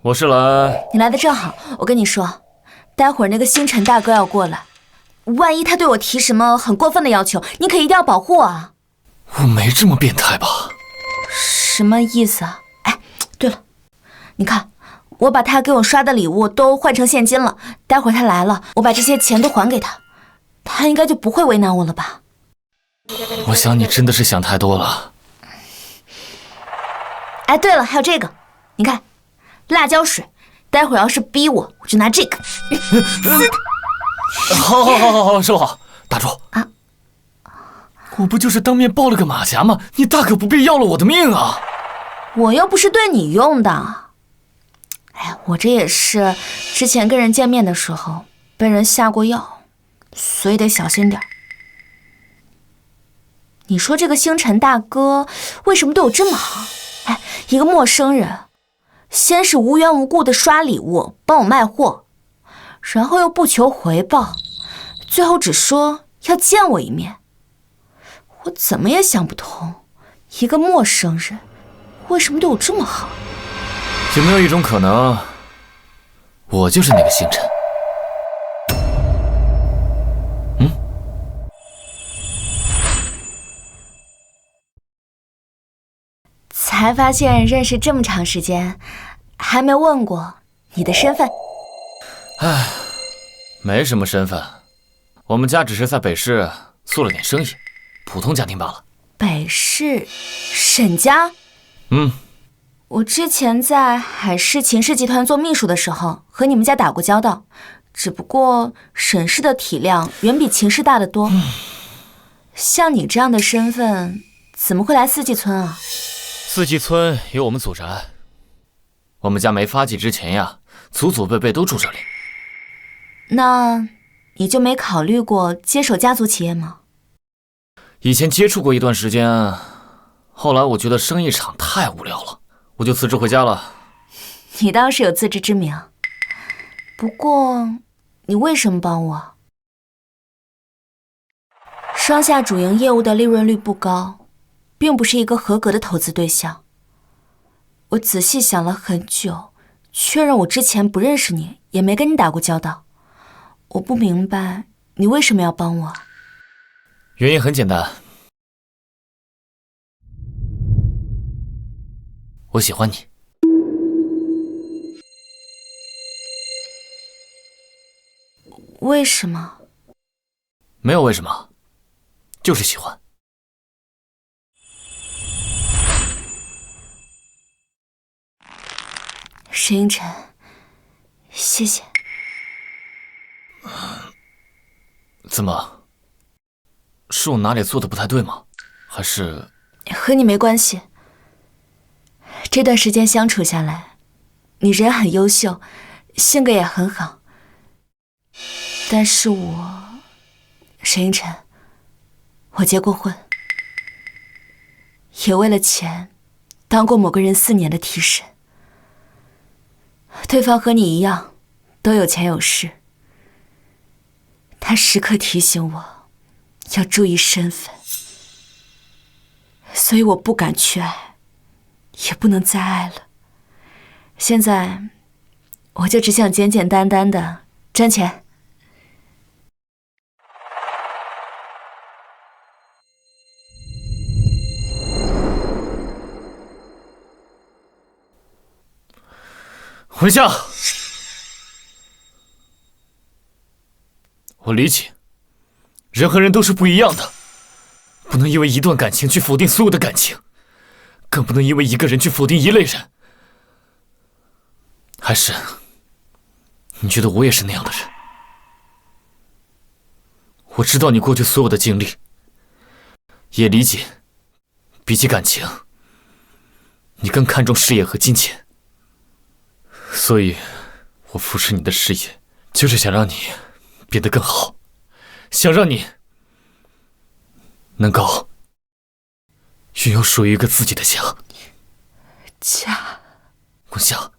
H: 我是来……
E: 你来的正好。我跟你说，待会儿那个星辰大哥要过来，万一他对我提什么很过分的要求，你可一定要保护我啊！
C: 我没这么变态吧？
E: 什么意思啊？哎，对了，你看，我把他给我刷的礼物都换成现金了，待会儿他来了，我把这些钱都还给他，他应该就不会为难我了吧？
C: 我想你真的是想太多了。
E: 哎，对了，还有这个，你看，辣椒水，待会儿要是逼我，我就拿这个。
C: 好，收好，打住
E: 啊！
C: 我不就是当面抱了个马甲吗？你大可不必要了我的命啊！
E: 我又不是对你用的。哎，我这也是之前跟人见面的时候被人下过药，所以得小心点。你说这个星辰大哥为什么对我这么好？哎，一个陌生人，先是无缘无故的刷礼物帮我卖货，然后又不求回报，最后只说要见我一面。我怎么也想不通，一个陌生人为什么对我这么好？
C: 有没有一种可能，我就是那个星辰？
E: 才发现认识这么长时间，还没问过你的身份。
H: 唉，没什么身份，我们家只是在北市做了点生意，普通家庭罢了。
E: 北市，沈家？我之前在海市秦氏集团做秘书的时候，和你们家打过交道，只不过沈氏的体量远比秦氏大得多。像你这样的身份，怎么会来四季村啊？
H: 四季村有我们祖宅，我们家没发迹之前呀，祖祖辈辈都住这里。
E: 那你就没考虑过接手家族企业吗？
H: 以前接触过一段时间，后来我觉得生意场太无聊了，我就辞职回家了。
E: 你倒是有自知之明。不过，你为什么帮我？双下主营业务的利润率不高，并不是一个合格的投资对象。我仔细想了很久，确认我之前不认识你，也没跟你打过交道。我不明白你为什么要帮我。
H: 原因很简单，我喜欢你。
E: 为什么？
H: 没有为什么，就是喜欢。
E: 沈英晨，谢谢。
H: 怎么？是我哪里做的不太对吗？还是……
E: 和你没关系。这段时间相处下来，你人很优秀，性格也很好。但是沈英晨，我结过婚，也为了钱当过某个人4年的替身。对方和你一样，都有钱有势。他时刻提醒我要注意身份，所以我不敢去爱，也不能再爱了。现在我就只想简简单单的赚钱。
H: 文夏，我理解，人和人都是不一样的，不能因为一段感情去否定所有的感情，更不能因为一个人去否定一类人。还是，你觉得我也是那样的人？我知道你过去所有的经历，也理解，比起感情，你更看重事业和金钱。所以，我扶持你的事业，就是想让你变得更好，想让你能够拥有属于一个自己的家。
E: 家，
H: 文夏，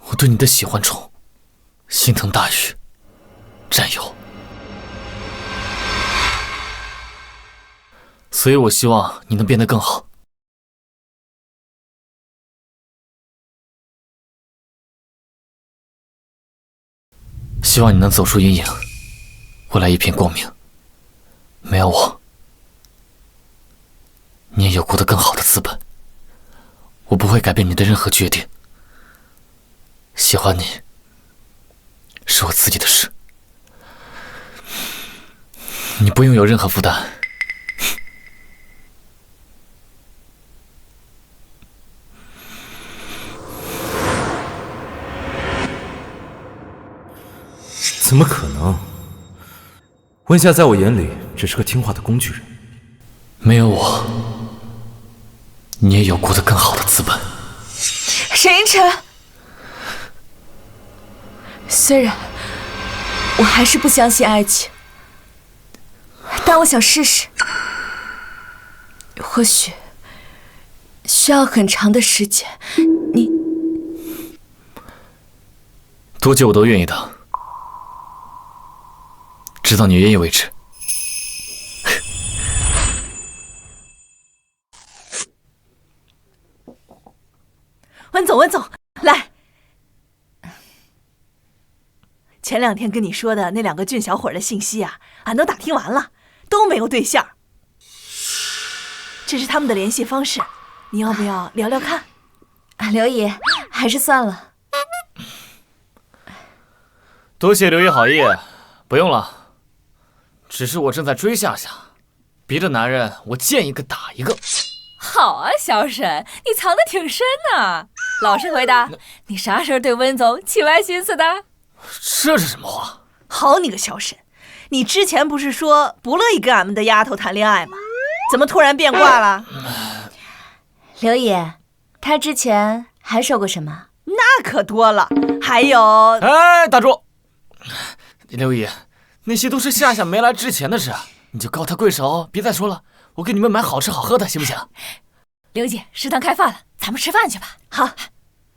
H: 我对你的喜欢重，心疼大于占有，所以我希望你能变得更好。希望你能走出阴影，未来一片光明。没有我，你也有过得更好的资本。我不会改变你的任何决定。喜欢你，是我自己的事，你不用有任何负担。
C: 怎么可能？温夏在我眼里只是个听话的工具人。
H: 没有我，你也有过得更好的资本。
E: 沈英晨，虽然我还是不相信爱情，但我想试试。或许需要很长的时间。你
H: 多久我都愿意的，直到你愿意为止。
G: 温总，温总，来。前2天跟你说的那2个俊小伙的信息啊，俺都打听完了，都没有对象。这是他们的联系方式，你要不要聊聊看？
E: 刘姨，还是算了。
H: 多谢刘姨好意，不用了。只是我正在追夏夏，别的男人我见一个打一个。
K: 好啊，小沈，你藏得挺深呢。老实回答，你啥时候对温总起歪心思的？
H: 这是什么话？
G: 好你个小沈，你之前不是说不乐意跟俺们的丫头谈恋爱吗？怎么突然变卦了？
E: 刘姨，他之前还说过什么？
G: 那可多了，还有……
H: 哎，打住！刘姨，那些都是夏夏没来之前的事，你就告她贵手，别再说了。我给你们买好吃好喝的，行不行？
K: 刘姐，食堂开饭了，咱们吃饭去吧。
G: 好，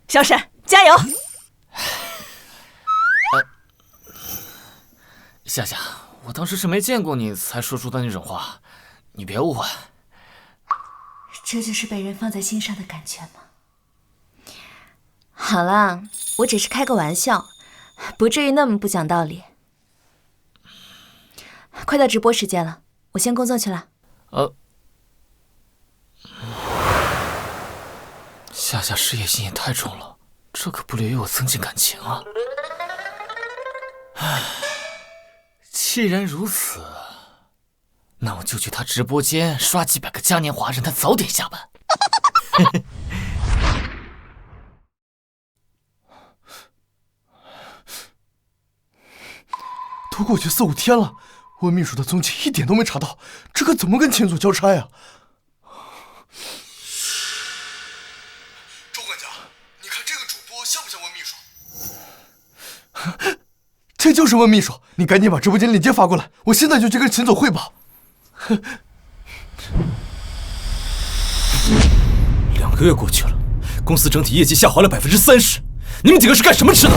G: 小沈加油！
H: 夏夏，我当时是没见过你才说出的那种话，你别误会。
E: 这就是被人放在心上的感觉吗？好了，我只是开个玩笑，不至于那么不讲道理。快到直播时间了，我先工作去了。
H: 夏夏事业心也太重了，这可不利于我增进感情啊。唉，既然如此，那我就去他直播间刷几百个嘉年华，让他早点下班。
I: 都过去4、5天了，温秘书的踪迹一点都没查到，这可怎么跟秦总交差呀？周管家，你看这个主播像不像温秘书？这就是温秘书，你赶紧把直播间链接发过来，我现在就去跟秦总汇报。
C: 2个月过去了，公司整体业绩下滑了30%，你们几个是干什么吃的？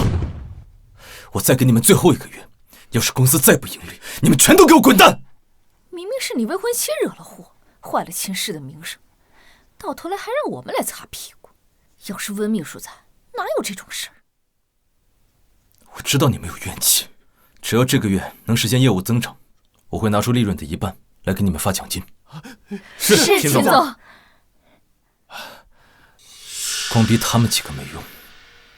C: 我再给你们最后1个月，要是公司再不盈利，你们全都给我滚蛋！
K: 明明是你未婚妻惹了祸，坏了秦氏的名声，到头来还让我们来擦屁股。要是温秘书在，哪有这种事儿？
C: 我知道你们有怨气，只要这个月能实现业务增长，我会拿出利润的1半来给你们发奖金。
K: 是秦总。
C: 光逼他们几个没用，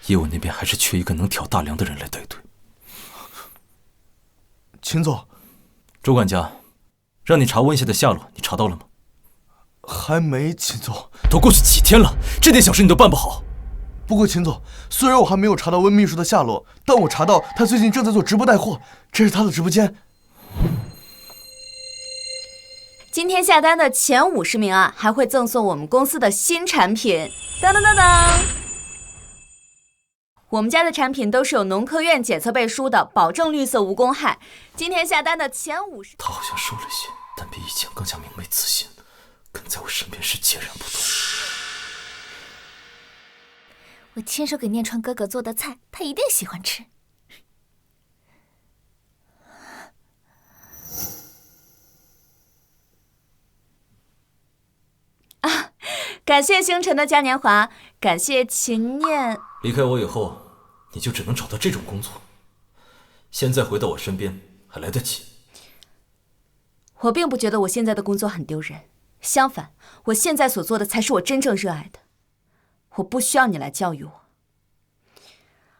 C: 业务那边还是缺一个能挑大梁的人来带队。
I: 秦总，
C: 周管家，让你查温夏的下落，你查到了吗？
I: 还没，秦总。
C: 都过去几天了，这点小事你都办不好。
I: 不过秦总，虽然我还没有查到温秘书的下落，但我查到他最近正在做直播带货，这是他的直播间。
E: 今天下单的前50名啊，还会赠送我们公司的新产品。当当当当！我们家的产品都是有农科院检测背书的，保证绿色无公害。今天下单的前50，
C: 他好像瘦了些，但比以前更加明媚自信，跟在我身边是截然不同。
A: 我亲手给念川哥哥做的菜，他一定喜欢吃。
E: 啊，感谢星辰的嘉年华，感谢秦念。
C: 离开我以后，你就只能找到这种工作。现在回到我身边还来得及。
E: 我并不觉得我现在的工作很丢人，相反，我现在所做的才是我真正热爱的。我不需要你来教育我。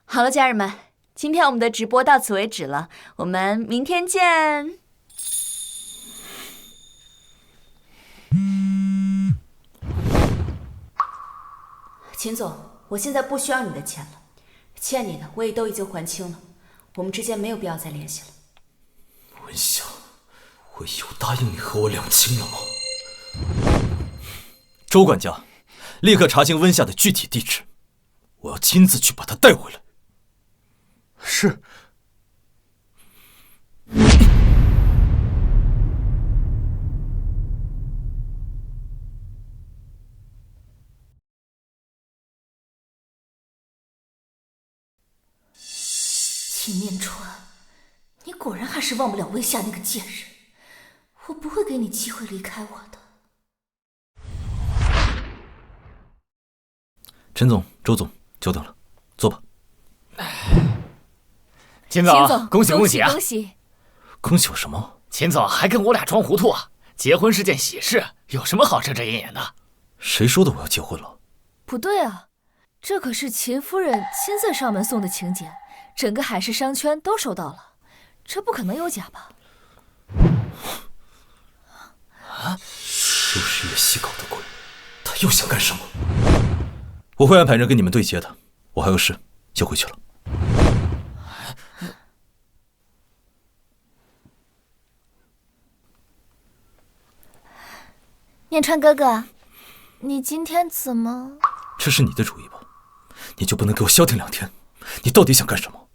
E: 好了，家人们，今天我们的直播到此为止了，我们明天见。秦总，我现在不需要你的钱了，欠你的我也都已经还清了，我们之间没有必要再联系了。
C: 文夏，我有答应你和我两清了吗？周管家，立刻查清温夏的具体地址，我要亲自去把她带回来。
I: 是。
A: 秦念川，你果然还是忘不了温夏那个贱人，我不会给你机会离开我的。
C: 陈总、周总，久等了，坐吧。
H: 秦总，恭喜恭喜啊！
A: 恭喜！
C: 恭喜我什么？
H: 秦总还跟我俩装糊涂啊！结婚是件喜事，有什么好遮遮掩掩的？
C: 谁说的我要结婚了？
K: 不对啊，这可是秦夫人亲自上门送的请柬，整个海氏商圈都收到了，这不可能有假吧？
C: 啊！又是叶希搞的鬼，他又想干什么？我会安排人跟你们对接的，我还有事，先回去了。
A: 念川哥哥，你今天怎么？
C: 这是你的主意吧？你就不能给我消停2天？你到底想干什么？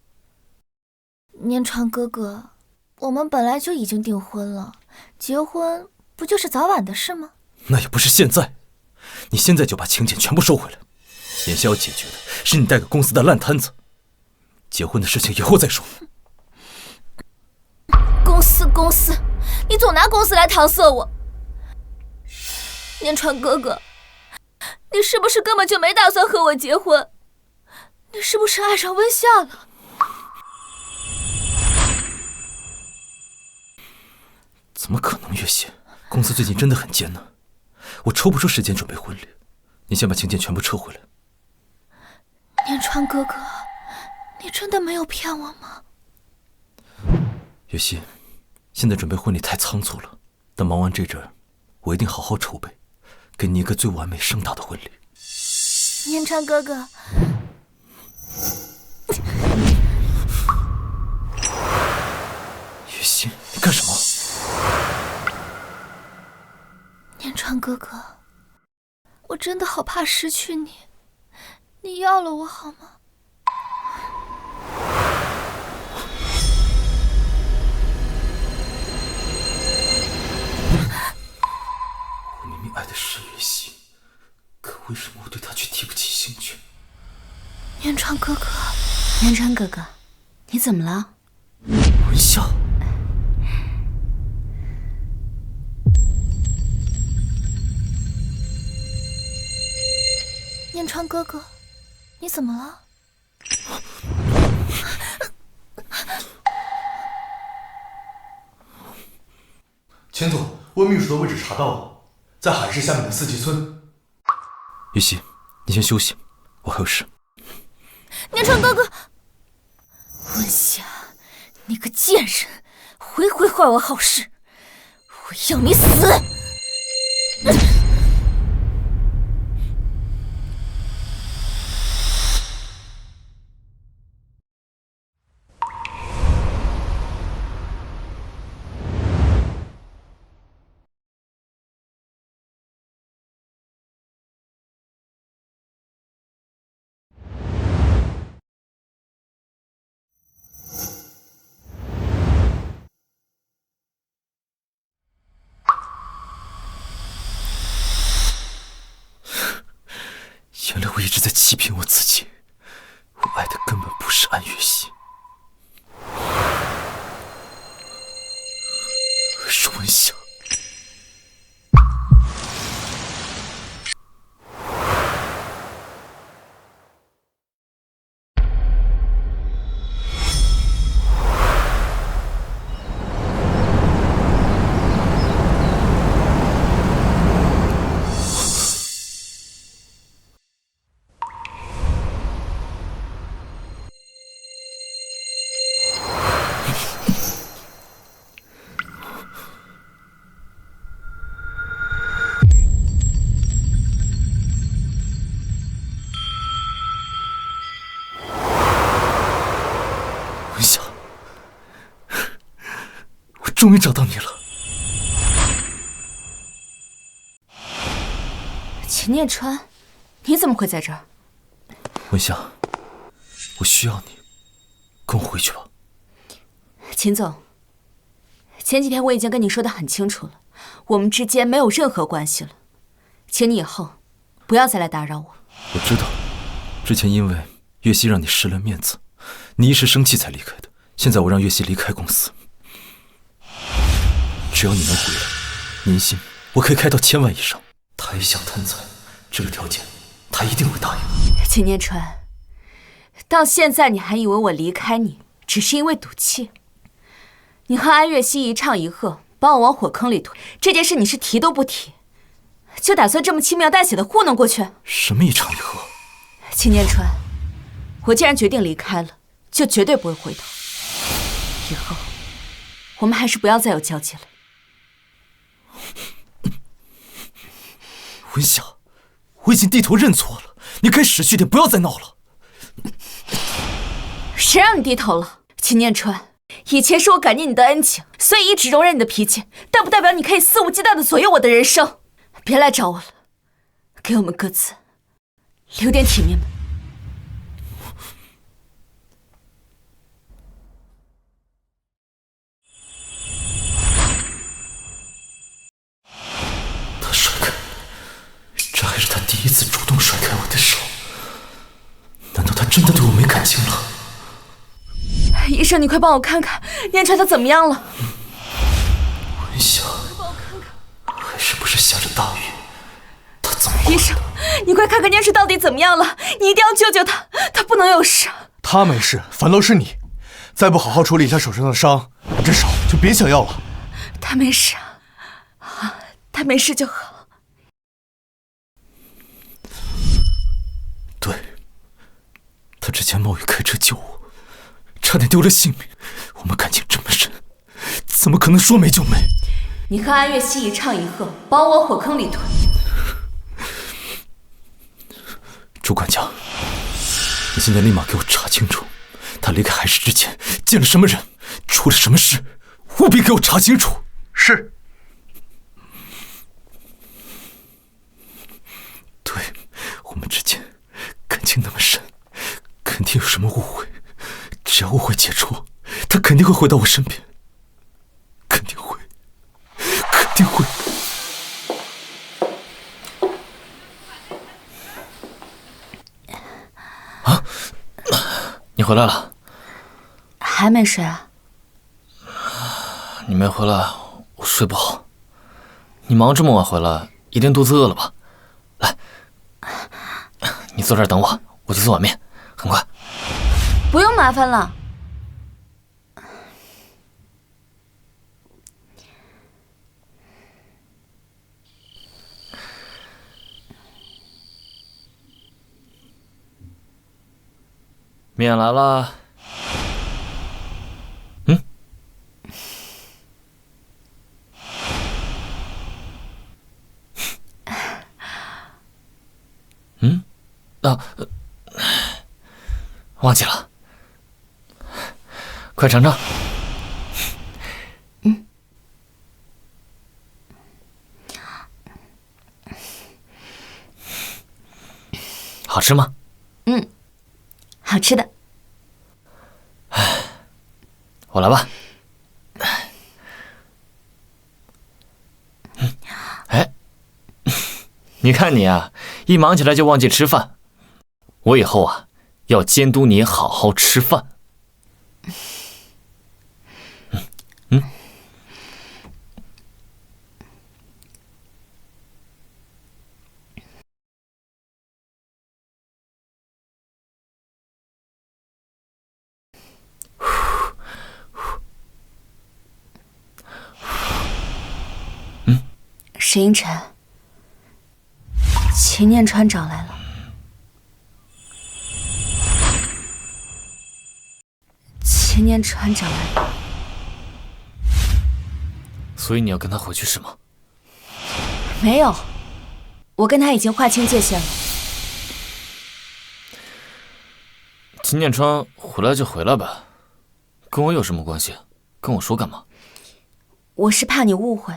A: 念川哥哥，我们本来就已经订婚了，结婚不就是早晚的事吗？
C: 那也不是现在，你现在就把请柬全部收回来。眼下要解决的是你带给公司的烂摊子，结婚的事情以后再说。
A: 公司，你总拿公司来搪塞我。念川哥哥，你是不是根本就没打算和我结婚？你是不是爱上温夏了？
C: 怎么可能，月希？公司最近真的很艰难，我抽不出时间准备婚礼。你先把请柬全部撤回来。
A: 念川哥哥，你真的没有骗我吗？
C: 月希，现在准备婚礼太仓促了，等忙完这阵，我一定好好筹备，给你一个最完美盛大的婚礼。
A: 念川哥哥，
C: 月溪，你干什么？
A: 念川哥哥，我真的好怕失去你，你要了我好吗？
C: 我明明爱的是月溪，可为什么我对她却提不起兴趣？
A: 念川哥哥，
E: 念川哥哥，你怎么了？
C: 文笑。
A: 念川哥哥，你怎么了？
C: 千总，温秘书的位置查到了，在海市下面的四季村。玉溪，你先休息，我还有事。
A: 念川哥哥，温霞，你个贱人，回回坏我好事，我要你死！
C: 原来我一直在欺骗我自己，我爱的根本不是安月溪，而是文晓。文晓，我终于找到你了。
E: 秦念川，你怎么会在这儿？
C: 文晓，我需要你，跟我回去吧。
E: 秦总，前几天我已经跟你说得很清楚了，我们之间没有任何关系了，请你以后不要再来打扰我。
C: 我知道，之前因为月溪让你失了面子，你一时生气才离开的。现在我让月溪离开公司，只要你能回来，年薪我可以开到1000万以上。他也想贪财，这个条件他一定会答应。
E: 秦念川，到现在你还以为我离开你只是因为赌气？你和安月溪一唱一和，把我往火坑里推，这件事你是提都不提，就打算这么轻描淡写的糊弄过去？
C: 什么一唱一和？
E: 秦念川，我既然决定离开了，就绝对不会回头。以后我们还是不要再有交集了。
C: 文晓，我已经低头认错了，你可以识趣点，不要再闹了。
E: 谁让你低头了？秦念川，以前是我感念你的恩情，所以一直容忍你的脾气，但不代表你可以肆无忌惮的左右我的人生。别来找我了，给我们各自留点体面吧。
C: 他甩开，这还是他第一次主动甩开我的手。难道他真的对我没感情了？
E: 医生，你快帮我看看念川他怎么样了？
C: 文晓，还是不是下着大雨？他怎么了？
E: 医生，你快看看念川到底怎么样了！你一定要救救他，他不能有事。
I: 他没事，反倒是你，再不好好处理一下手上的伤，这手就别想要了。
E: 他没事啊，他没事就好。
C: 对，他之前冒雨开车救我，差点丢了性命。我们感情这么深，怎么可能说没就没？
E: 你和安月溪一唱一和，把我往火坑里推。
C: 朱管家，你现在立马给我查清楚，他离开海市之前见了什么人，出了什么事，务必给我查清楚。
I: 是。
C: 对，我们之间感情那么深，肯定有什么误会。只要误会解除，他肯定会回到我身边，肯定会，肯定会。
H: 啊，你回来了？
E: 还没睡啊？
H: 你没回来，我睡不好。你忙这么晚回来，一定肚子饿了吧？来，你坐这儿等我，我去做碗面，很快。
E: 不用麻烦了。
H: 面来了。忘记了，快尝尝。好吃吗？
E: 好吃的。
H: 我来吧。哎，你看你啊，一忙起来就忘记吃饭。我以后啊，要监督你好好吃饭。
E: 石英晨，秦念川找来了。秦念川找来了。
H: 所以你要跟他回去是吗？
E: 没有，我跟他已经划清界限了。
H: 秦念川回来就回来吧，跟我有什么关系？跟我说干嘛？
E: 我是怕你误会，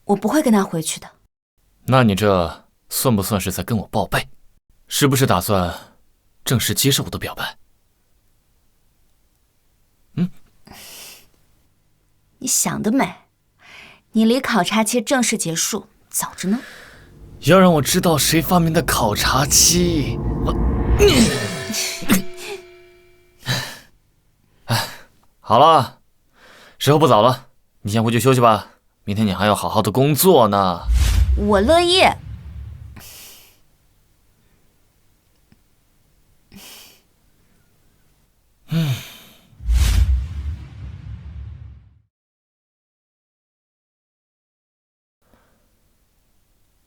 E: 我不会跟他回去的。
H: 那你这算不算是在跟我报备？是不是打算正式接受我的表白？
E: 你想得美，你离考察期正式结束早着呢。
H: 要让我知道谁发明的考察期，好了，时候不早了，你先回去休息吧，明天你还要好好的工作呢。
E: 我乐意。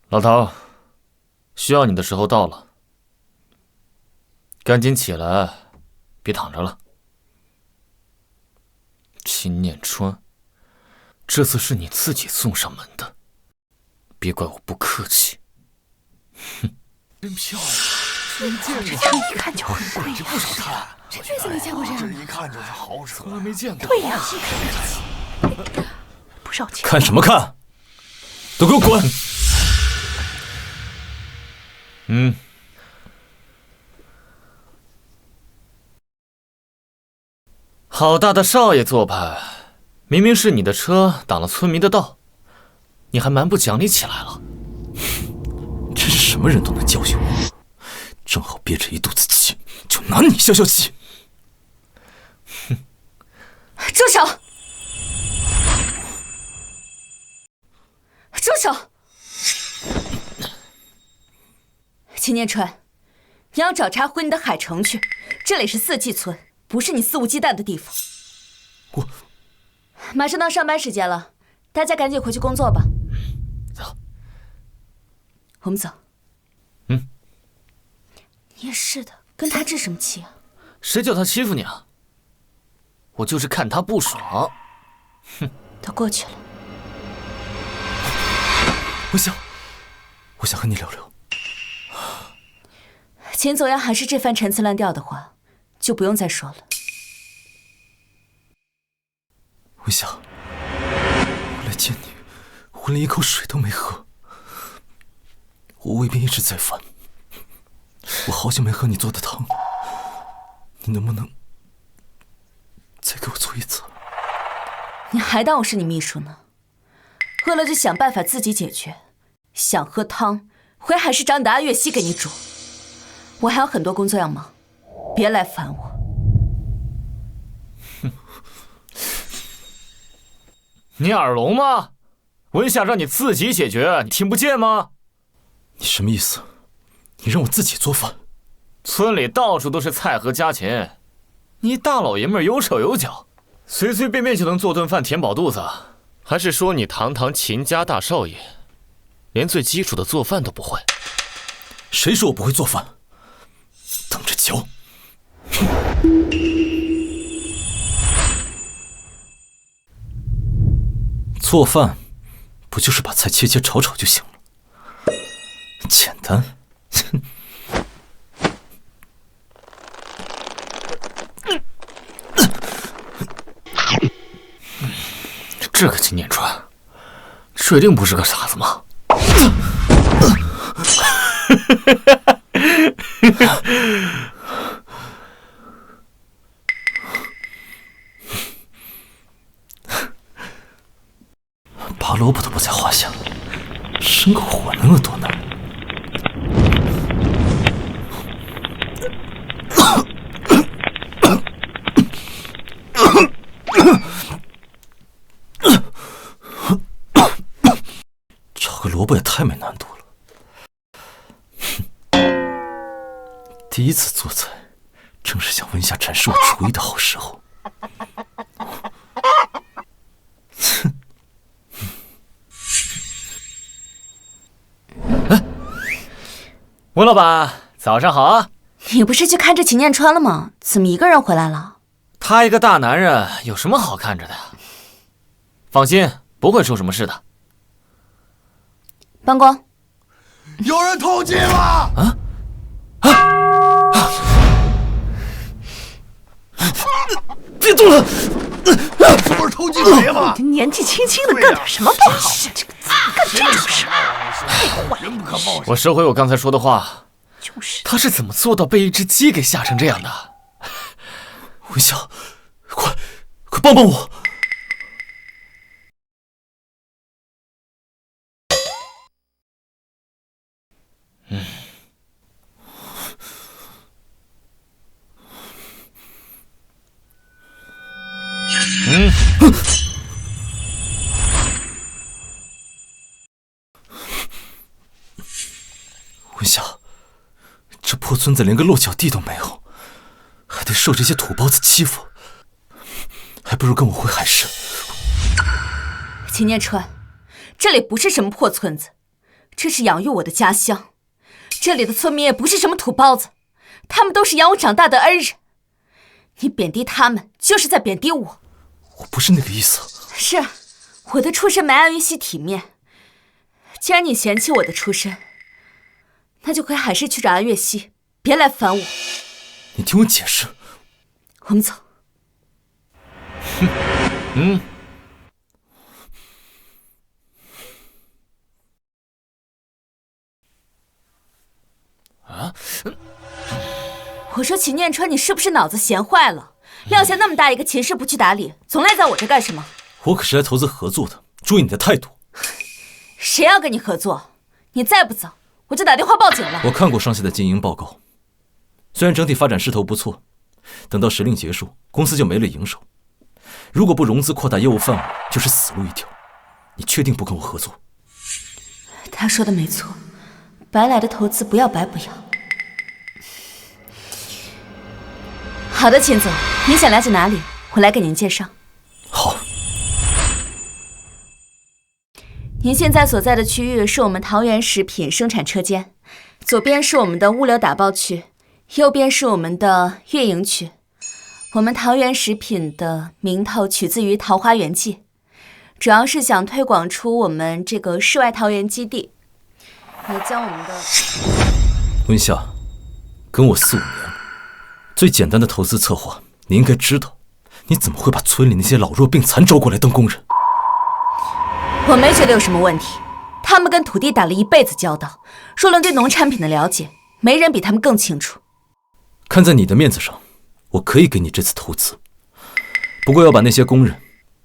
H: 老头，需要你的时候到了，赶紧起来，别躺着了。秦念川，这次是你自己送上门的，别怪我不客气。哼，
C: 真漂亮，
G: 这样一看就很贵呀，
C: 不少看，
K: 这辈子没见过这样的，
I: 这一看就是豪车，
C: 从来没见过。
G: 对呀，不少钱。
C: 看什么看？都给我滚！
H: 好大的少爷做派，明明是你的车挡了村民的道，你还蛮不讲理起来了。
C: 真是什么人都能教训我，正好憋着一肚子气，就拿你消消气。
E: 住手！住手！秦念川，你要找茬回你的海城去，这里是四季村，不是你肆无忌惮的地方。马上到上班时间了，大家赶紧回去工作吧。
H: 走，
E: 我们走。你也是的，跟他置什么气啊？
H: 谁叫他欺负你啊？我就是看他不爽。哼，
E: 都过去了。
C: 我想和你聊聊。
E: 秦总要还是这番陈词滥调的话，就不用再说了。
C: 微笑，见你，我连一口水都没喝。我胃病一直在犯，我好久没喝你做的汤了，你能不能再给我做一次？
E: 你还当我是你秘书呢？饿了就想办法自己解决，想喝汤，回海市找你的阿月溪给你煮。我还有很多工作要忙，别来烦我。
H: 你耳聋吗？文夏让你自己解决，你听不见吗？
C: 你什么意思？你让我自己做饭？
H: 村里到处都是菜和家禽，你大老爷们有手有脚，随随便便就能做顿饭填饱肚子，还是说你堂堂秦家大少爷，连最基础的做饭都不会？
C: 谁说我不会做饭？等着瞧！做饭不就是把菜切切炒炒就行了？简单。
H: 这个秦念川，确定不是个傻子吗？
C: 拔萝卜都不在话下，生个火能有多难？炒个萝卜也太没难度了。第一次做菜，正是向文夏展示我厨艺的好时候。
H: 文老板，早上好啊！
E: 你不是去看着秦念川了吗？怎么一个人回来了？
H: 他一个大男人，有什么好看着的呀？放心，不会出什么事的。
E: 帮工，
I: 有人偷鸡了！
C: 别动了！
I: 这不是偷鸡贼吗？
G: 你年纪轻轻的干点什么不好？这个干这种事，太坏了！
H: 我收回我刚才说的话。
G: 就是，
H: 他是怎么做到被一只鸡给吓成这样的？
C: 文夏，快帮帮我！文夏，这破村子连个落脚地都没有，还得受这些土包子欺负，还不如跟我回海市。
E: 秦念川，这里不是什么破村子，这是养育我的家乡。这里的村民也不是什么土包子，他们都是养我长大的恩人。你贬低他们，就是在贬低我。
C: 我不是那个意思。
E: 是，我的出身没安于熙体面。既然你嫌弃我的出身，那就回海市去找安月溪，别来烦我。
C: 你听我解释。
E: 我们走。我说秦念川，你是不是脑子闲坏了？撂下那么大一个秦氏不去打理，总赖在我这干什么？
C: 我可是来投资合作的，注意你的态度。
E: 谁要跟你合作？你再不走，我就打电话报警了。
C: 我看过上下的经营报告，虽然整体发展势头不错，等到时令结束，公司就没了营收。如果不融资扩大业务范围，就是死路一条。你确定不跟我合作？
E: 他说的没错，白来的投资不要白不要。好的，秦总，您想了解哪里，我来给您介绍。
C: 好。
E: 您现在所在的区域是我们桃园食品生产车间，左边是我们的物流打包区，右边是我们的运营区。我们桃园食品的名头取自于桃花源记，主要是想推广出我们这个世外桃源基地，来将我们的。
C: 温夏，跟我4、5年了，最简单的投资策划你应该知道，你怎么会把村里那些老弱病残招过来当工人？
E: 我没觉得有什么问题。他们跟土地打了一辈子交道，若论对农产品的了解，没人比他们更清楚。
C: 看在你的面子上，我可以给你这次投资，不过要把那些工人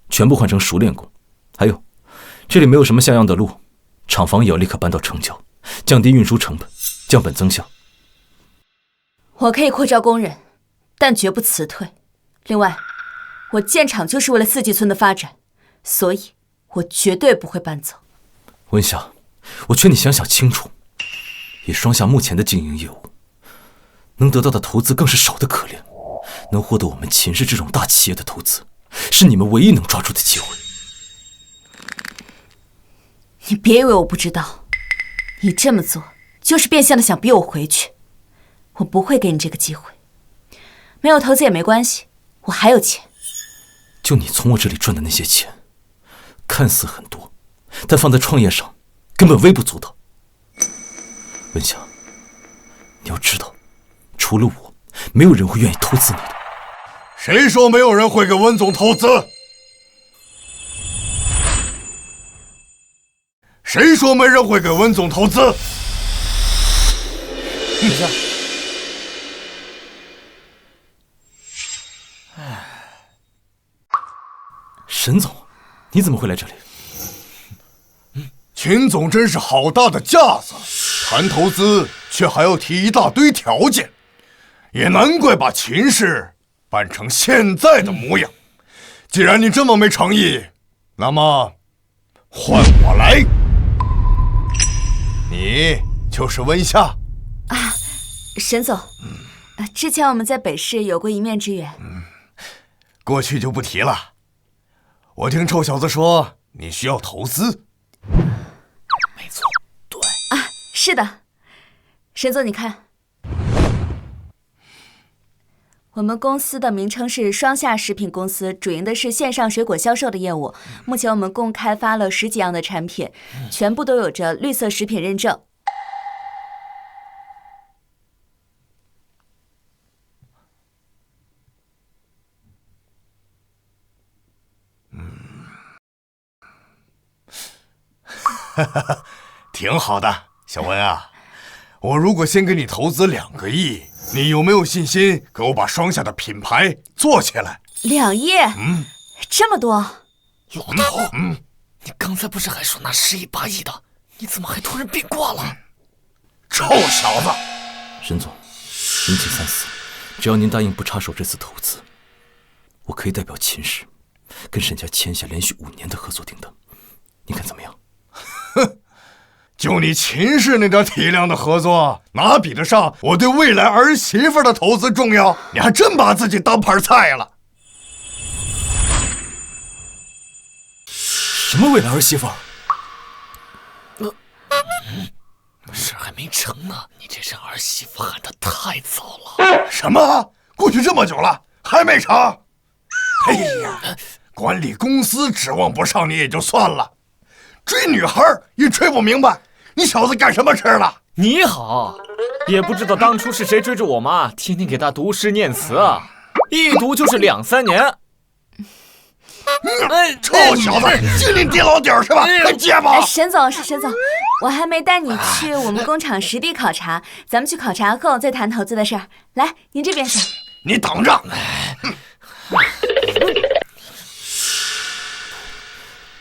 C: 全部换成熟练工。还有，这里没有什么像样的路，厂房也要立刻搬到城郊，降低运输成本，降本增效。
E: 我可以扩招工人，但绝不辞退。另外，我建厂就是为了四季村的发展，所以我绝对不会搬走。
C: 温夏，我劝你想想清楚，以双夏目前的经营业务，能得到的投资更是少得可怜。能获得我们秦氏这种大企业的投资，是你们唯一能抓住的机会。
E: 你别以为我不知道，你这么做就是变相的想逼我回去。我不会给你这个机会。没有投资也没关系，我还有钱。
C: 就你从我这里赚的那些钱，看似很多，但放在创业上根本微不足道。温夏，你要知道，除了我，没有人会愿意投资你的。
I: 谁说没有人会给温总投资？谁说没人会给温总投资？
H: 等一下。
C: 沈总，你怎么会来这里？
I: 秦总真是好大的架子，谈投资却还要提一大堆条件，也难怪把秦氏办成现在的模样。既然你这么没诚意，那么换我来。你就是温夏
E: 啊，沈总，之前我们在北市有过一面之缘。
I: 过去就不提了。我听臭小子说你需要投资。
C: 没错，对
E: 啊，是的。沈总，你看，我们公司的名称是双夏食品公司，主营的是线上水果销售的业务。目前我们共开发了10几样的产品，全部都有着绿色食品认证。
I: 挺好的，小温啊。我如果先给你投资2个亿，你有没有信心给我把双夏的品牌做起来
E: ？2亿？这么多？
H: 老头，你刚才不是还说拿10亿8亿的？你怎么还突然变卦了？
I: 臭小子！
C: 沈总，您请三思。只要您答应不插手这次投资，我可以代表秦氏跟沈家签下连续5年的合作订单，你看怎么样？
I: 哼，就你秦氏那点体量的合作，哪比得上我对未来儿媳妇的投资重要？你还真把自己当盘菜了。
C: 什么未来儿媳妇？
H: 事还没成呢，你这声儿媳妇喊得太早了。
I: 什么？过去这么久了，还没成？哎呀，管理公司指望不上你也就算了，追女孩也追不明白，你小子干什么吃了？
H: 你好，也不知道当初是谁追着我妈，天天给她读诗念词啊，一读就是2、3年。
I: 臭小子，就你爹老底儿是吧？还结巴！
E: 沈总，我还没带你去我们工厂实地考察，咱们去考察后再谈投资的事儿。来，您这边请。
I: 你等着！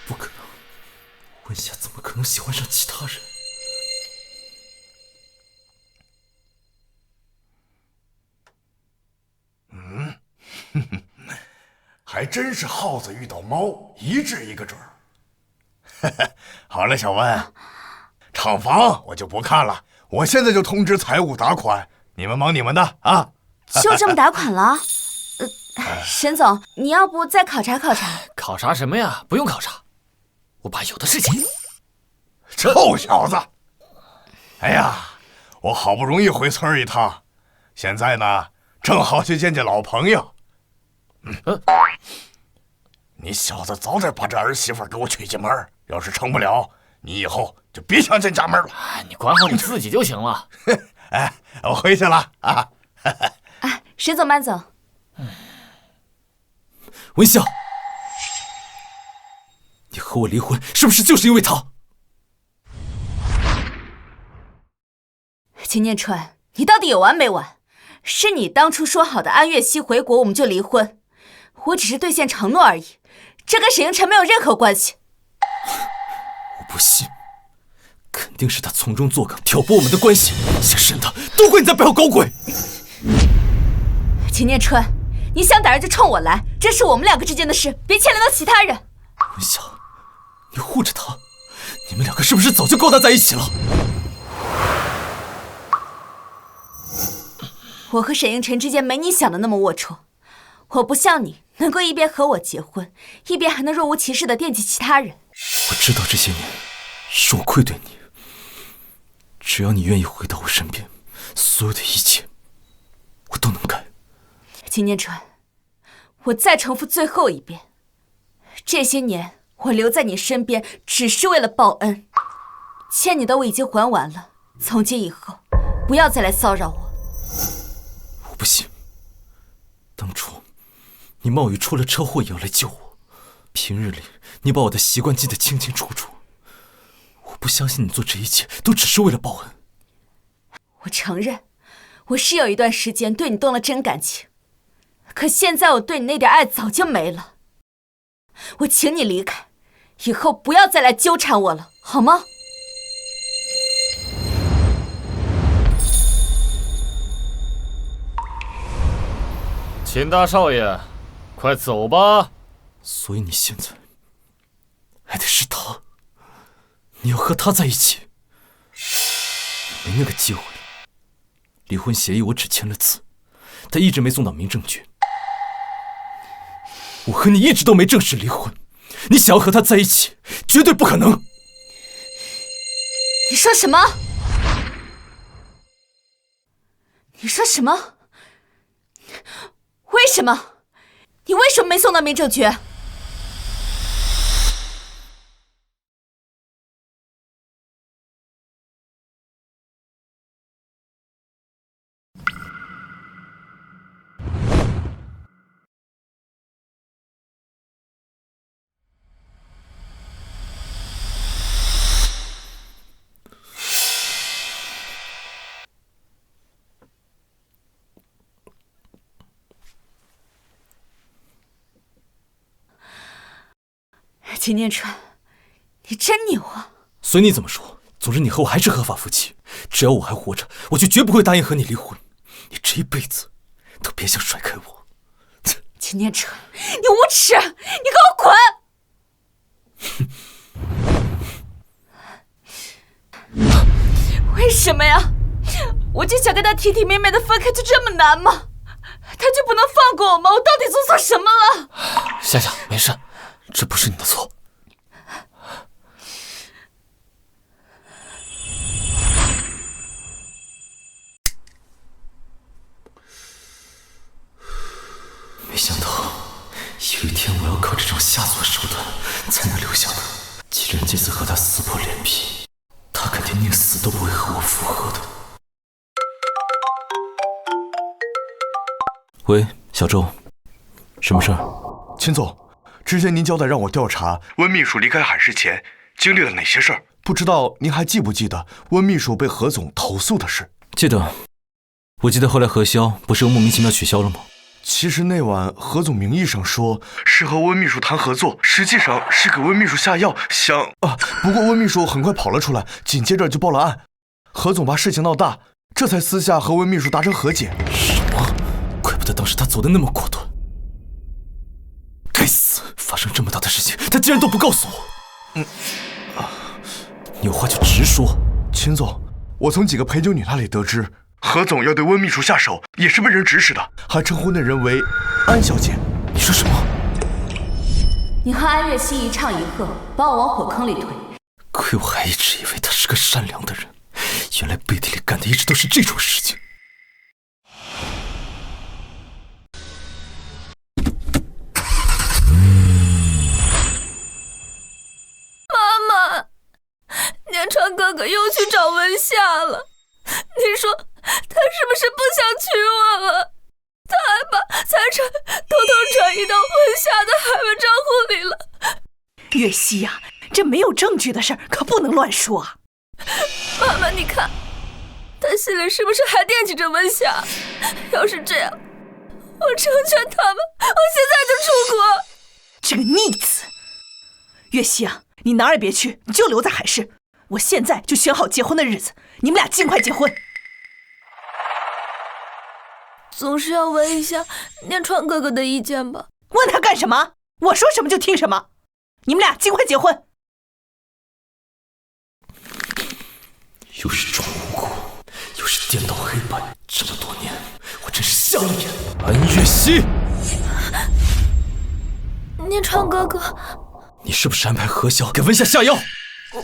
C: 不可能，温夏怎么可能喜欢上其他人？
I: 还真是耗子遇到猫，一治一个准儿。好了，小温，厂房我就不看了，我现在就通知财务打款，你们忙你们的啊。
E: 就这么打款了？沈总，你要不再考察考察？
H: 考察什么呀？不用考察，我爸有的是钱。
I: 臭小子！哎呀，我好不容易回村一趟，现在呢，正好去见见老朋友。你小子早点把这儿媳妇给我娶进门，要是成不了，你以后就别想进家门了。
H: 你管好你自己就行了。
I: 哎，我回去了啊。
E: 沈总慢走。
C: 温夏，你和我离婚，是不是就是因为他？
E: 秦念川，你到底有完没完？是你当初说好的安月溪回国我们就离婚，我只是兑现承诺而已，这跟沈应辰没有任何关系。
C: 我不信，肯定是他从中作梗，挑拨我们的关系。姓沈的，都怪你在背后搞鬼！
E: 秦念川，你想打人就冲我来，这是我们两个之间的事，别牵连到其他人。
C: 文晓，你护着他，你们两个是不是早就勾搭在一起了？
E: 我和沈应辰之间没你想的那么龌龊，我不像你能够一边和我结婚，一边还能若无其事地惦记其他人。
C: 我知道这些年是我愧对你，只要你愿意回到我身边，所有的一切我都能改。
E: 秦念川，我再重复最后一遍，这些年我留在你身边只是为了报恩，欠你的我已经还完了，从今以后不要再来骚扰我。
C: 我不信，当初你冒雨出了车祸也要来救我，平日里你把我的习惯记得清清楚楚，我不相信你做这一切都只是为了报恩。
E: 我承认，我是有一段时间对你动了真感情，可现在我对你那点爱早就没了。我请你离开，以后不要再来纠缠我了，好吗？
H: 秦大少爷，快走吧。
C: 所以你现在爱的是他，你要和他在一起，没那个机会了。离婚协议我只签了字，他一直没送到民政局。我和你一直都没正式离婚，你想要和他在一起，绝对不可能。
E: 你说什么？你说什么？为什么？你为什么没送到民政局？秦念川，你真牛啊！
C: 随你怎么说，总之你和我还是合法夫妻。只要我还活着，我就绝不会答应和你离婚。你这一辈子都别想甩开我。
E: 秦念川，你无耻！你给我滚！为什么呀？我就想跟他体体面面的分开，就这么难吗？他就不能放过我吗？我到底做错什么了？
C: 夏夏，没事，这不是你的错。没想到有一天我要靠这种下作手段才能留下他。既然这次和他撕破脸皮，他肯定宁死都不会和我复合的。喂，小周，什么事儿？
I: 秦总，之前您交代让我调查温秘书离开海市前经历了哪些事儿，不知道您还记不记得温秘书被何总投诉的事？
C: 记得，我记得后来何潇不是又莫名其妙取消了吗？
I: 其实那晚何总名义上说是和温秘书谈合作，实际上是给温秘书下药，不过温秘书很快跑了出来，紧接着就报了案。何总怕事情闹大，这才私下和温秘书达成和解。
C: 什么？怪不得当时他走得那么果断。该死，发生这么大的事情，他竟然都不告诉我。你有话就直说。
I: 秦总，我从几个陪酒女那里得知，何总要对温秘书下手，也是被人指使的，还称呼那人为安小姐。
C: 你说什么？
E: 你和安月溪一唱一和，把我往火坑里推。
C: 亏我还一直以为他是个善良的人，原来背地里干的一直都是这种事情。
K: 念川哥哥又去找文夏了，你说他是不是不想娶我了？他还把财产偷偷转移到文夏的海外账户里了。
G: 月溪呀，这没有证据的事儿可不能乱说啊。
K: 妈妈，你看，他心里是不是还惦记着温夏？要是这样，我成全他们，我现在就出国。
G: 这个逆子！月溪啊，你哪儿也别去，你就留在海市。我现在就选好结婚的日子，你们俩尽快结婚。
K: 总是要问一下念川哥哥的意见吧。
G: 问他干什么？我说什么就听什么。你们俩尽快结婚。
C: 又是装无辜，又是颠倒黑白，这么多年，我真是瞎了眼。安月溪，
K: 念川哥哥，
C: 你是不是安排何萧给温夏下药？
K: 我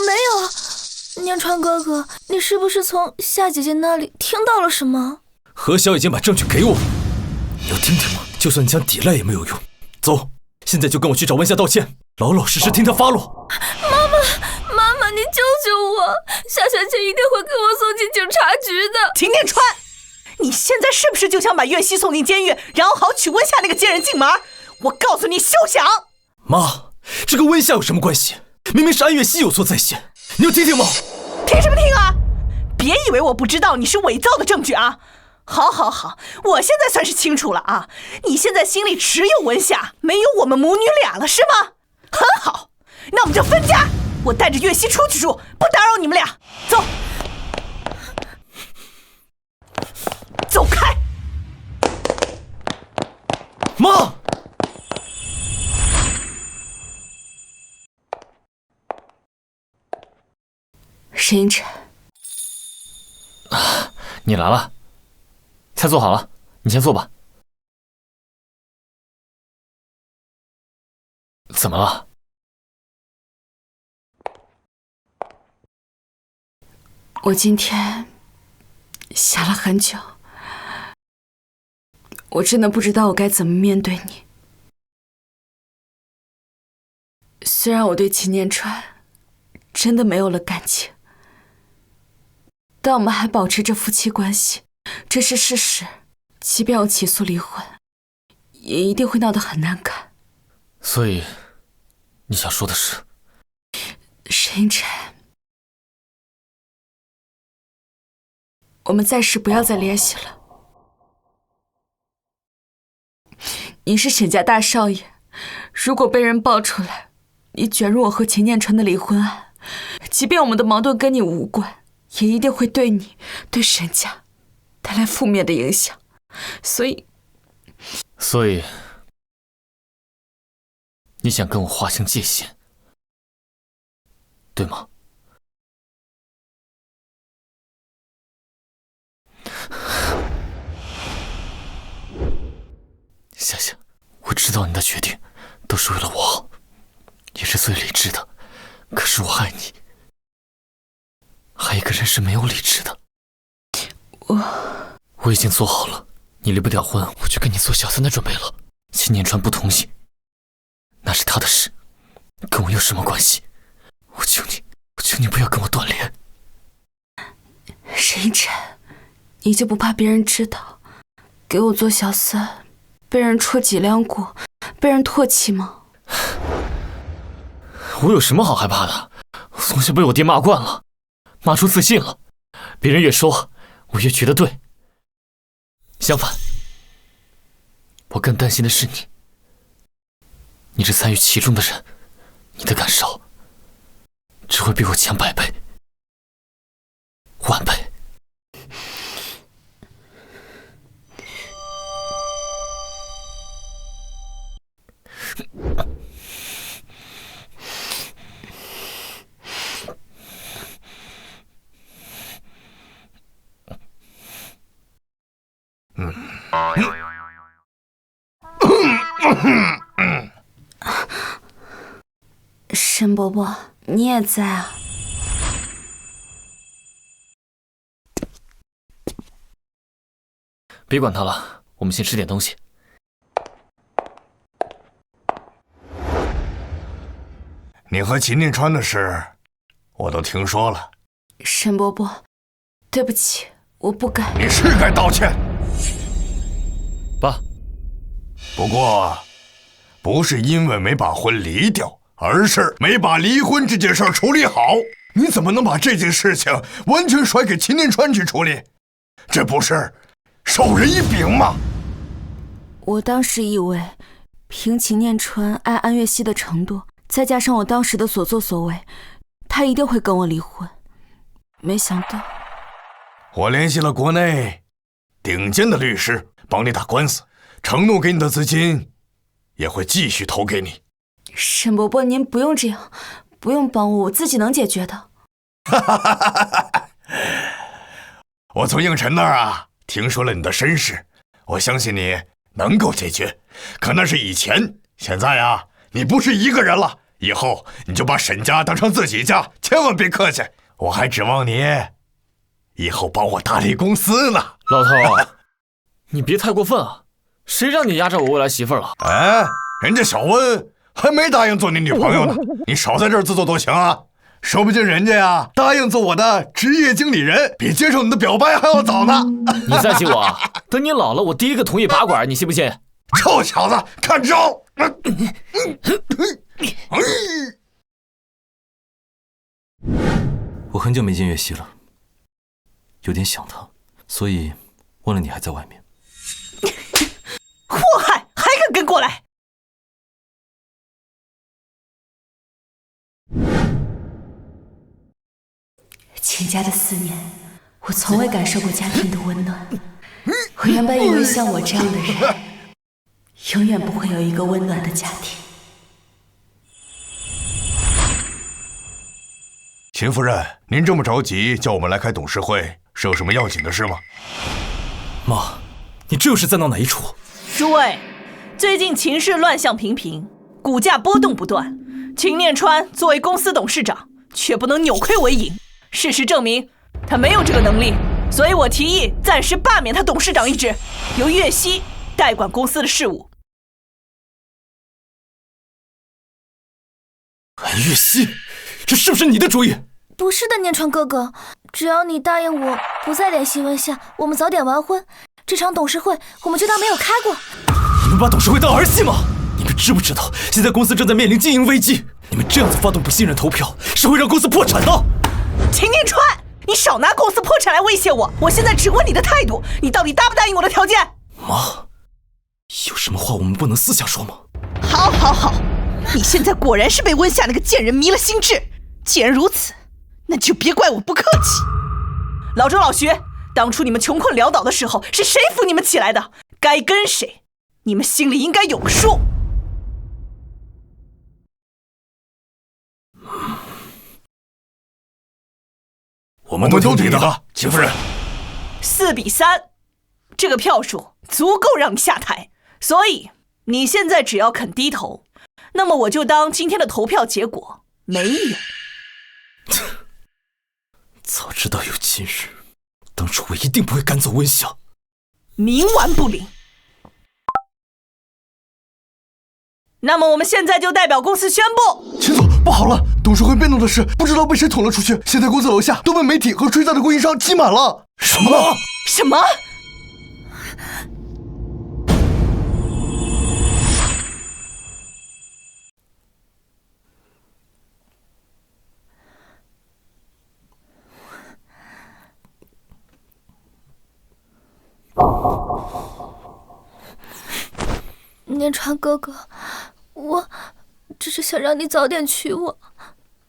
K: 没有。念川哥哥，你是不是从夏姐姐那里听到了什么？
C: 何萧已经把证据给我，你要听听吗？就算你想抵赖也没有用。走，现在就跟我去找温夏道歉，老老实实听他发落。
K: 妈妈，你救救我！夏小姐一定会给我送进警察局的。
G: 秦念川，你现在是不是就想把月溪送进监狱，然后好娶温夏那个贱人进门？我告诉你，休想！
C: 妈，这跟温夏有什么关系？明明是安月溪有错在先，你要听听吗？
G: 听什么听啊！别以为我不知道你是伪造的证据啊！好，我现在算是清楚了啊！你现在心里只有温夏，没有我们母女俩了，是吗？很好，那我们就分家。我带着月溪出去住，不打扰你们俩。走，走开！
C: 妈！
E: 沈英辰，
H: 你来了，菜做好了，你先坐吧。怎么了？
E: 我今天想了很久，我真的不知道我该怎么面对你。虽然我对秦念川真的没有了感情，但我们还保持着夫妻关系，这是事实。即便我起诉离婚，也一定会闹得很难看。
H: 所以，你想说的是？
E: 沈英辰，我们暂时不要再联系了。你是沈家大少爷，如果被人爆出来，你卷入我和秦念川的离婚案，即便我们的矛盾跟你无关，也一定会对你、对沈家带来负面的影响。所以，
H: 你想跟我划清界限，对吗？夏夏，我知道你的决定都是为了我好，也是最理智的。可是我爱你，爱一个人是没有理智的。我已经做好了，你离不掉婚，我就跟你做小三的准备了。秦念川不同意，那是他的事，跟我有什么关系？我求你不要跟我断联。
E: 沈英辰，你就不怕别人知道，给我做小三，被人戳脊梁骨，被人唾弃吗？
H: 我有什么好害怕的？我从小被我爹骂惯了，骂出自信了，别人越说，我越觉得对。相反，我更担心的是你。你是参与其中的人，你的感受只会比我强100倍、10000倍。
E: 沈伯伯，你也在啊？
H: 别管他了，我们先吃点东西。
I: 你和秦念川的事，我都听说了。
E: 沈伯伯，对不起，我不该。
I: 你是该道歉。
H: 爸。
I: 不过，不是因为没把婚离掉，而是没把离婚这件事处理好。你怎么能把这件事情完全甩给秦念川去处理？这不是授人以柄吗？
E: 我当时以为，凭秦念川爱安月溪的程度，再加上我当时的所作所为，他一定会跟我离婚。没想到，
I: 我联系了国内顶尖的律师帮你打官司，承诺给你的资金也会继续投给你。
E: 沈伯伯，您不用这样，不用帮我，我自己能解决的。
I: 我从应晨那儿听说了你的身世，我相信你能够解决。可那是以前，现在你不是一个人了，以后你就把沈家当成自己家，千万别客气。我还指望你以后帮我打理公司呢。
H: 老头，你别太过分啊！谁让你压着我未来媳妇了？
I: 哎，人家小温还没答应做你女朋友呢，你少在这儿自作多情啊！说不定人家答应做我的职业经理人，比接受你的表白还要早呢。
H: 你再气我，等你老了，我第一个同意拔管，你信不信？
I: 臭小子，看招！
C: 我很久没见月溪了，有点想她，所以忘了你还在外面。
G: 祸害，还敢跟过来！
E: 秦家的4年，我从未感受过家庭的温暖。我原本以为像我这样的人，永远不会有一个温暖的家庭。
I: 秦夫人，您这么着急叫我们来开董事会，是有什么要紧的事吗？
C: 妈，你这又是在闹哪一出？
G: 诸位，最近秦氏乱象频频，股价波动不断。秦念川作为公司董事长，却不能扭亏为盈。事实证明，他没有这个能力，所以我提议暂时罢免他董事长一职，由岳西代管公司的事务。
C: 安岳西，这是不是你的主意？
A: 不是的，念川哥哥，只要你答应我不再联系温夏，我们早点完婚，这场董事会我们就当没有开过。
C: 你们把董事会当儿戏吗？你们知不知道现在公司正在面临经营危机？你们这样子发动不信任投票，是会让公司破产的。
G: 秦念川，你少拿公司破产来威胁我！我现在只问你的态度，你到底答不答应我的条件？
C: 妈，有什么话我们不能私下说吗？
G: 好，好，好，你现在果然是被温夏那个贱人迷了心智。既然如此，那就别怪我不客气。老周、老徐，当初你们穷困潦倒的时候，是谁扶你们起来的？该跟谁，你们心里应该有个数。
I: 我们都听你的，秦夫人。
G: 4比3，这个票数足够让你下台，所以你现在只要肯低头，那么我就当今天的投票结果没有。
C: 早知道有今日，当初我一定不会赶走温夏。
G: 冥顽不灵。那么我们现在就代表公司宣布，
I: 秦总，不好了，董事会变动的事不知道被谁捅了出去，现在公司楼下都被媒体和追债的供应商挤满了。
C: 什么？
G: 什么？
A: 念川哥哥，我只是想让你早点娶我，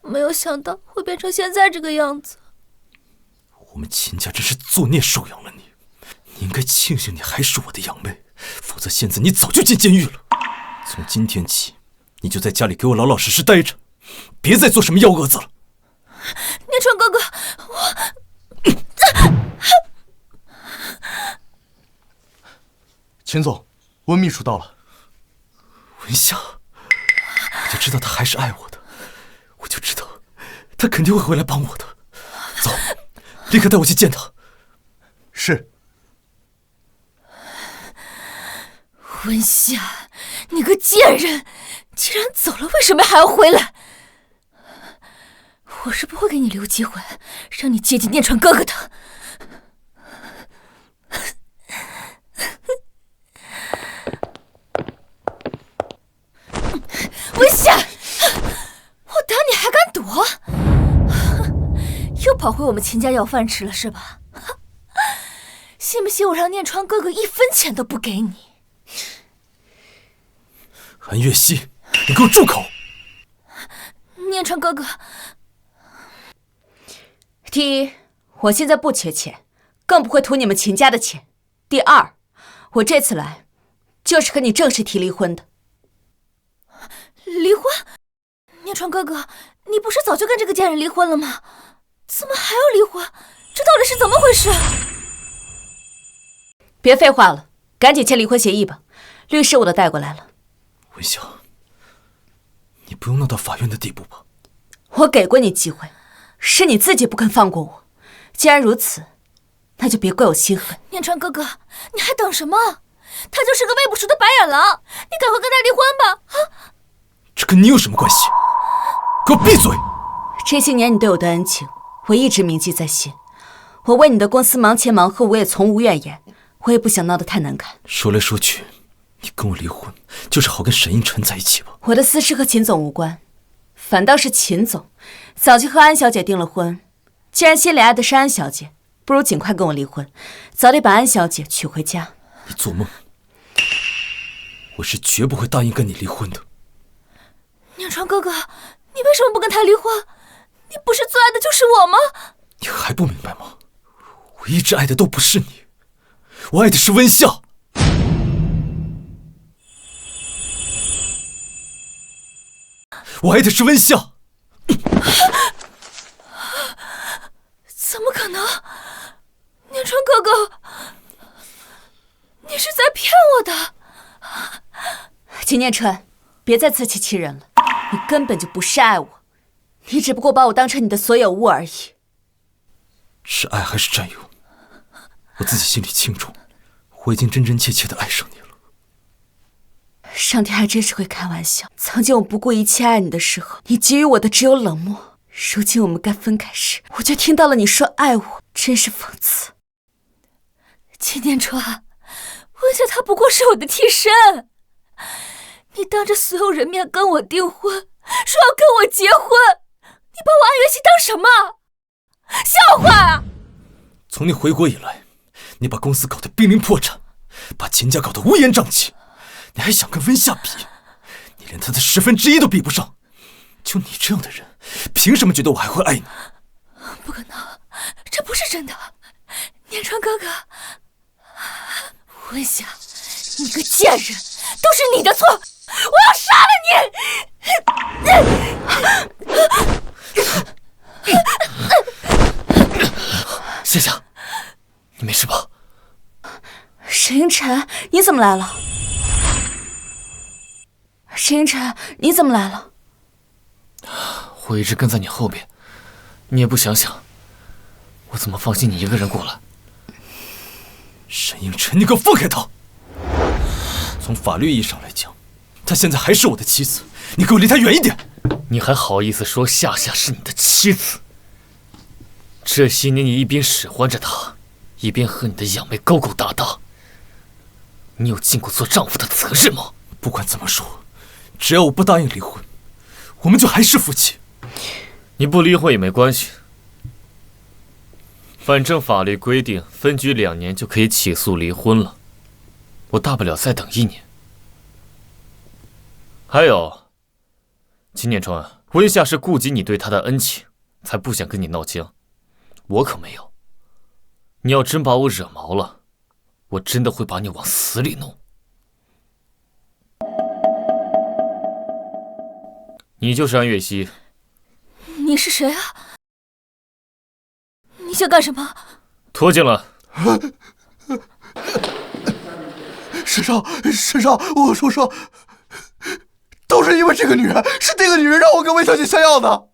A: 没有想到会变成现在这个样子。
C: 我们秦家真是作孽收养了你，你应该庆幸你还是我的养妹，否则现在你早就进监狱了。从今天起，你就在家里给我老老实实待着，别再做什么幺蛾子了。
A: 念川哥哥，
I: 秦总，温秘书到了。
C: 文夏，我就知道他还是爱我的，我就知道他肯定会回来帮我的。走，立刻带我去见他。
I: 是。
A: 温夏，你个贱人，既然走了，为什么还要回来？我是不会给你留机会，让你接近念川哥哥的。温夏，跑回我们秦家要饭吃了是吧？信不信我让念川哥哥1分钱都不给你？
C: 韩月熙，你给我住口！
A: 念川哥哥，
E: 第一，我现在不缺钱，更不会图你们秦家的钱。第二，我这次来就是和你正式提离婚的。
A: 离婚？念川哥哥，你不是早就跟这个贱人离婚了吗？怎么还要离婚？这到底是怎么回事？
E: 别废话了，赶紧签离婚协议吧，律师我都带过来了。
C: 文夏，你不用闹到法院的地步吧？
E: 我给过你机会，是你自己不肯放过我。既然如此，那就别怪我心狠。
A: 念川哥哥，你还等什么？他就是个喂不熟的白眼狼，你赶快跟他离婚吧！啊！
C: 这跟你有什么关系？给我闭嘴！
E: 这些年你对我的恩情，我一直铭记在心。我为你的公司忙前忙后，我也从无怨言。我也不想闹得太难看。
C: 说来说去，你跟我离婚，就是好跟沈映辰在一起吧？
E: 我的私事和秦总无关，反倒是秦总早就和安小姐订了婚。既然心里爱的是安小姐，不如尽快跟我离婚，早点把安小姐娶回家。
C: 你做梦！我是绝不会答应跟你离婚的。
A: 念川哥哥，你为什么不跟他离婚？你不是最爱的就是我吗？
C: 你还不明白吗？我一直爱的都不是你，我爱的是温夏。我爱的是温夏。
A: 怎么可能？念川哥哥，你是在骗我的。
E: 秦念川，别再自欺欺人了，你根本就不是爱我，你只不过把我当成你的所有物而已。
C: 是爱还是占有，我自己心里清楚。我已经真真切切的爱上你了。
E: 上天还真是会开玩笑，曾经我不顾一切爱你的时候，你给予我的只有冷漠。如今我们该分开时，我却听到了你说爱我，真是讽刺。
A: 秦念川，温夏他不过是我的替身，你当着所有人面跟我订婚，说要跟我结婚，你把我安月熙当什么？笑话啊！
C: 从你回国以来，你把公司搞得濒临破产，把秦家搞得乌烟瘴气，你还想跟温夏比？你连她的1/10都比不上。就你这样的人，凭什么觉得我还会爱你？
A: 不可能，这不是真的。念川哥哥，温夏，你个贱人，都是你的错，我要杀了你！
H: 夏夏，你没事吧？
E: 沈映辰，你怎么来了？沈映辰，你怎么来了？
H: 我一直跟在你后边，你也不想想，我怎么放心你一个人过来？
C: 沈映辰，你给我放开他！从法律意义上来讲，她现在还是我的妻子，你给我离她远一点！
H: 你还好意思说夏夏是你的妻子？这些年你一边使唤着她，一边和你的养妹勾勾搭搭，你有尽过做丈夫的责任吗？
C: 不管怎么说，只要我不答应离婚，我们就还是夫妻。
H: 你不离婚也没关系，反正法律规定分居2年就可以起诉离婚了，我大不了再等1年。还有，秦念川，温夏是顾及你对她的恩情，才不想跟你闹僵，我可没有。你要真把我惹毛了，我真的会把你往死里弄。你就是安月熙。
A: 你是谁啊？你想干什么？
H: 拖进来。
I: 沈少，我说，都是因为这个女人，是这个女人让我跟温小姐下药的，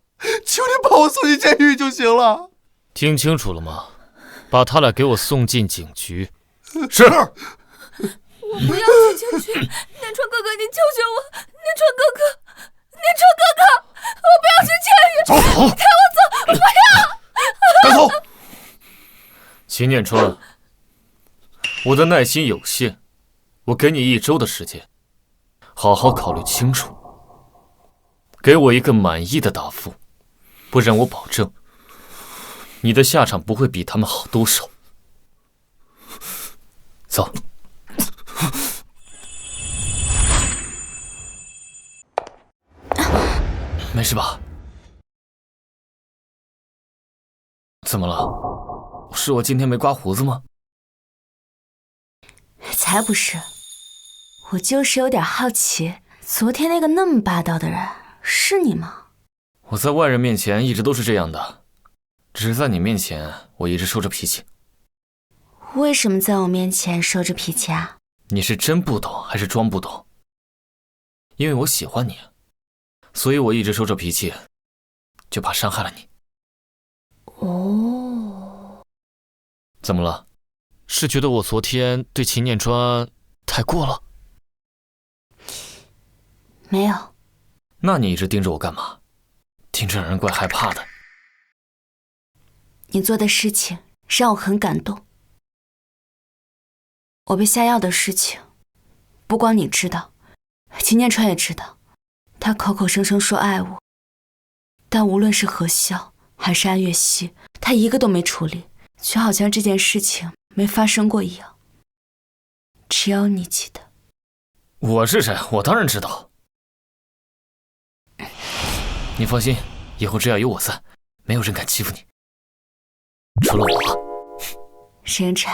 I: 求你把我送进监狱就行了。
H: 听清楚了吗？把他俩给我送进警局。是。
A: 我不要去警局，念川哥哥，你救救我！念川哥哥，念川哥哥，我不要去监狱！
I: 走，
A: 你带我走，我不要！
I: 带走。
H: 秦念川，我的耐心有限，我给你1周的时间，好好考虑清楚，给我一个满意的答复，不然我保证，你的下场不会比他们好多少。走。没事吧？怎么了？是我今天没刮胡子吗？
E: 才不是，我就是有点好奇，昨天那个那么霸道的人是你吗？
H: 我在外人面前一直都是这样的，只是在你面前我一直收着脾气。
E: 为什么在我面前收着脾气啊？
H: 你是真不懂还是装不懂？因为我喜欢你，所以我一直收着脾气，就怕伤害了你。
E: 哦，
H: 怎么了？是觉得我昨天对秦念川太过了？
E: 没有。
H: 那你一直盯着我干嘛？听着让人怪害怕的。
E: 你做的事情让我很感动。我被下药的事情，不光你知道，秦念川也知道。他口口声声说爱我，但无论是何潇还是安月溪，他一个都没处理，就好像这件事情没发生过一样。只有你记得。
H: 我是谁？我当然知道。你放心，以后只要有我在，没有人敢欺负你，除了我。
E: 沈云晨，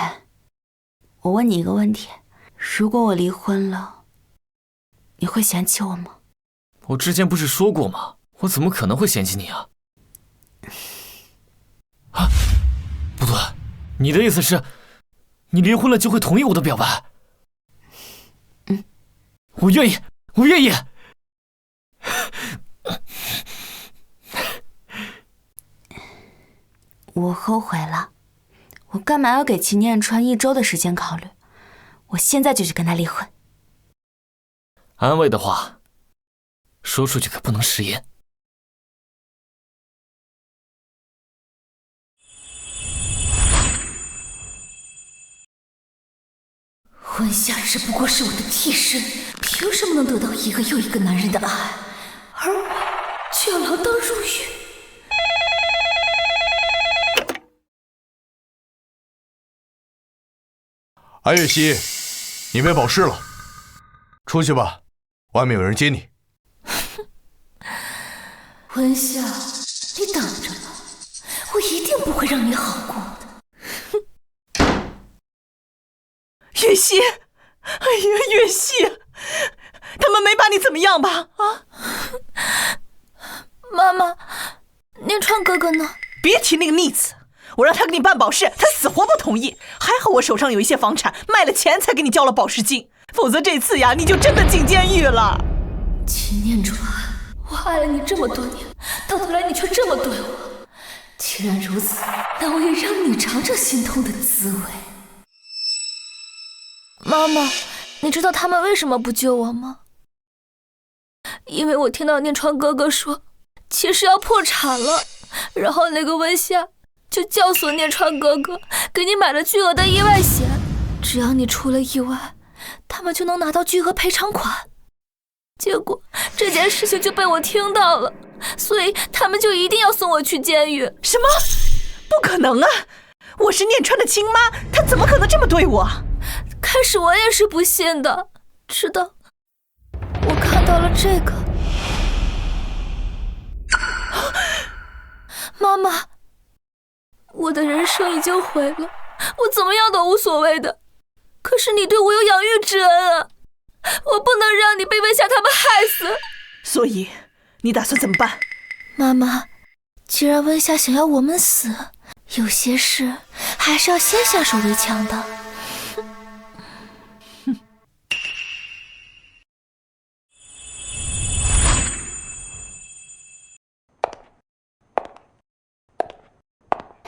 E: 我问你一个问题，如果我离婚了，你会嫌弃我吗？
H: 我之前不是说过吗？我怎么可能会嫌弃你啊？啊，不对，你的意思是，你离婚了就会同意我的表白？我愿意，我愿意。
E: 我后悔了，我干嘛要给秦念川1周的时间考虑？我现在就去跟他离婚。
H: 安慰的话说出去可不能食言。
A: 温夏只不过是我的替身，凭什么能得到一个又一个男人的爱，而我却要锒铛入狱？
I: 安月溪，你被保释了，出去吧，外面有人接你。
A: 温夏，你等着吧，我一定不会让你好过的。
G: 月溪，哎呀，月溪，他们没把你怎么样吧？啊，
A: 妈妈，念川哥哥呢？
G: 别提那个逆子，我让他给你办保释，他死活不同意。还好我手上有一些房产，卖了钱才给你交了保释金，否则这次呀，你就真的进监狱了。
A: 秦念川，我爱了你这么多年，到头来你却这么对我。既然如此，那我也让你尝尝心痛的滋味。妈妈，你知道他们为什么不救我吗？因为我听到念川哥哥说，其实要破产了，然后那个温夏就教唆念川哥哥给你买了巨额的意外险，只要你出了意外，他们就能拿到巨额赔偿款。结果这件事情就被我听到了，所以他们就一定要送我去监狱。
G: 什么？不可能啊！我是念川的亲妈，他怎么可能这么对我？
A: 开始我也是不信的，直到我看到了这个。妈妈，我的人生已经毁了，我怎么样都无所谓的。可是你对我有养育之恩啊，我不能让你被温夏他们害死。
G: 所以你打算怎么办？
A: 妈妈，既然温夏想要我们死，有些事还是要先下手为强的。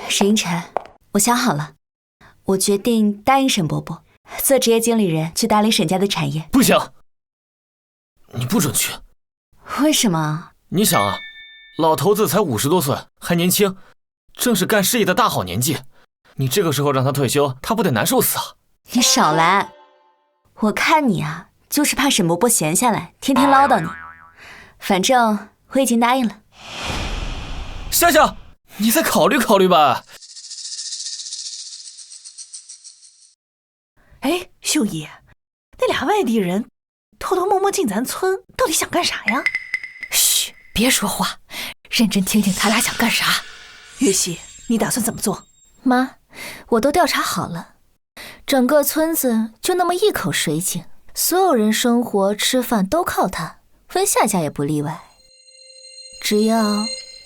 E: 沈云晨，我想好了，我决定答应沈伯伯，做职业经理人去打理沈家的产业。
H: 不行，你不准去。
E: 为什么？
H: 你想啊，老头子才50多岁，还年轻，正是干事业的大好年纪。你这个时候让他退休，他不得难受死啊！
E: 你少来，我看你啊，就是怕沈伯伯闲下来，天天唠叨你。反正我已经答应了。
H: 夏夏，你再考虑考虑吧。
G: 哎，秀姨，那俩外地人偷偷摸摸进咱村，到底想干啥呀？
D: 嘘，别说话，认真听听他俩想干啥。
G: 月溪，你打算怎么做？
A: 妈，我都调查好了，整个村子就那么一口水井，所有人生活吃饭都靠它，温夏家也不例外。只要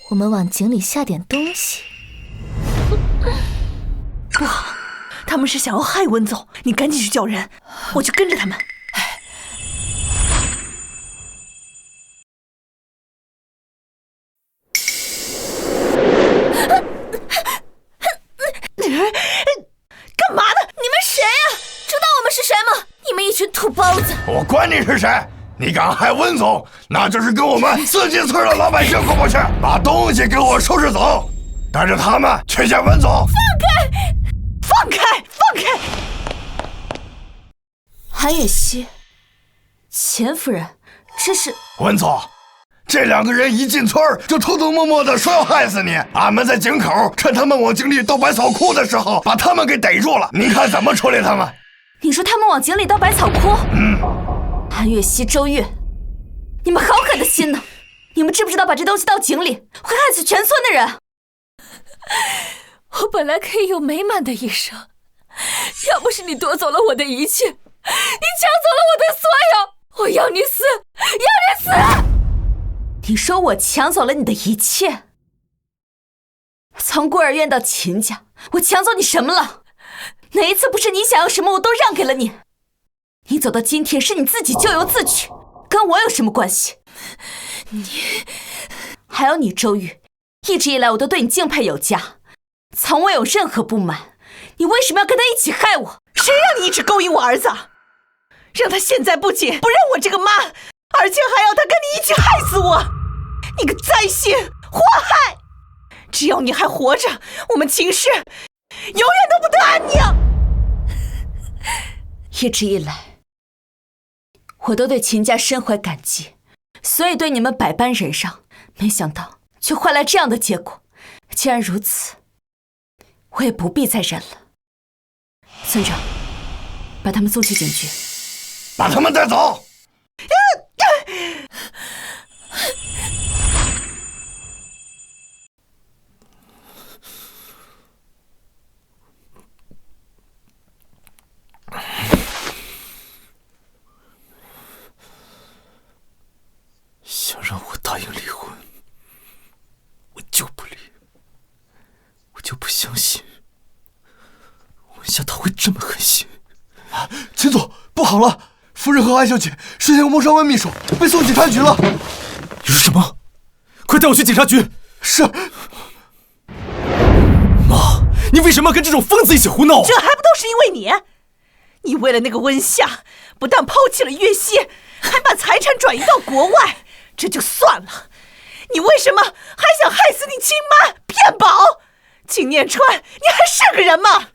A: 我们往井里下点东西。
G: 不好，他们是想要害温总，你赶紧去叫人，我去跟着他们。干嘛呢？
A: 你们谁呀？知道我们是谁吗？你们一群土包子！
I: 我管你是谁，你敢害温总，那就是跟我们自己村的老百姓过不去。把东西给我收拾走，带着他们去见温总。
G: 放开！放开！
E: 韩雨溪，钱夫人，这是
I: 温总，这两个人一进村就偷偷摸摸的说要害死你。俺们在井口趁他们往井里倒百草枯的时候，把他们给逮住了。您看怎么处理他们？
E: 你说他们往井里倒百草枯？韩月溪、周月，你们好狠的心呢！你们知不知道把这东西倒井里会害死全村的人？
K: 我本来可以有美满的一生，要不是你夺走了我的一切，你抢走了我的所有，我要你死，要你死！
E: 你说我抢走了你的一切？从孤儿院到秦家，我抢走你什么了？哪一次不是你想要什么我都让给了你？你走到今天是你自己咎由自取，跟我有什么关系？还有你周玉，一直以来我都对你敬佩有加，从未有任何不满，你为什么要跟他一起害我？
G: 谁让你一直勾引我儿子，让他现在不仅不认我这个妈，而且还要他跟你一起害死我！你个灾星祸害！只要你还活着，我们秦氏永远都不得安宁。
E: 一直以来，我都对秦家深怀感激，所以对你们百般忍让，没想到却换来这样的结果。既然如此，我也不必再忍了。村长，把他们送去警局。
I: 把他们带走。
C: 想让我答应离婚，我就不离。我就不相信温夏他会这么狠心。
J: 秦总，不好了！夫人和安小姐涉嫌谋杀温秘书，被送警察局了。
C: 你说什么？快带我去警察局！
J: 是。
C: 妈，你为什么要跟这种疯子一起胡闹？
G: 这还不都是因为你？你为了那个温夏，不但抛弃了月溪，还把财产转移到国外。这就算了，你为什么还想害死你亲妈骗保？景念川，你还是个人吗？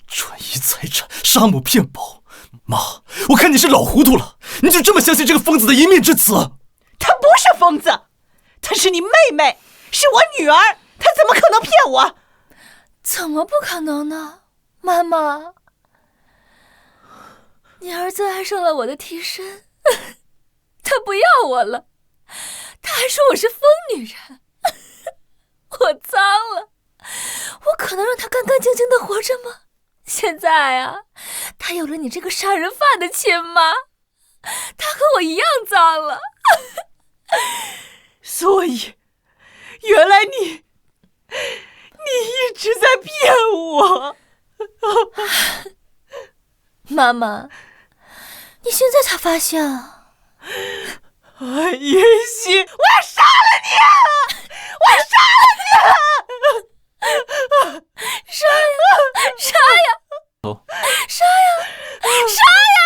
C: 转移财产，杀母骗保，妈，我看你是老糊涂了，你就这么相信这个疯子的一面之词？
G: 他不是疯子，她是你妹妹，是我女儿，她怎么可能骗我？
K: 怎么不可能呢？妈妈，你儿子爱上了我的替身，他不要我了，他还说我是疯女人，我脏了，我可能让他干干净净的活着吗？现在啊，他有了你这个杀人犯的亲妈，他和我一样脏了。
G: 所以，原来你一直在骗我。
K: 妈妈，你现在才发现啊？
G: 叶希，我要杀了你！我要杀了你！
K: 杀呀！杀呀！杀呀！杀呀！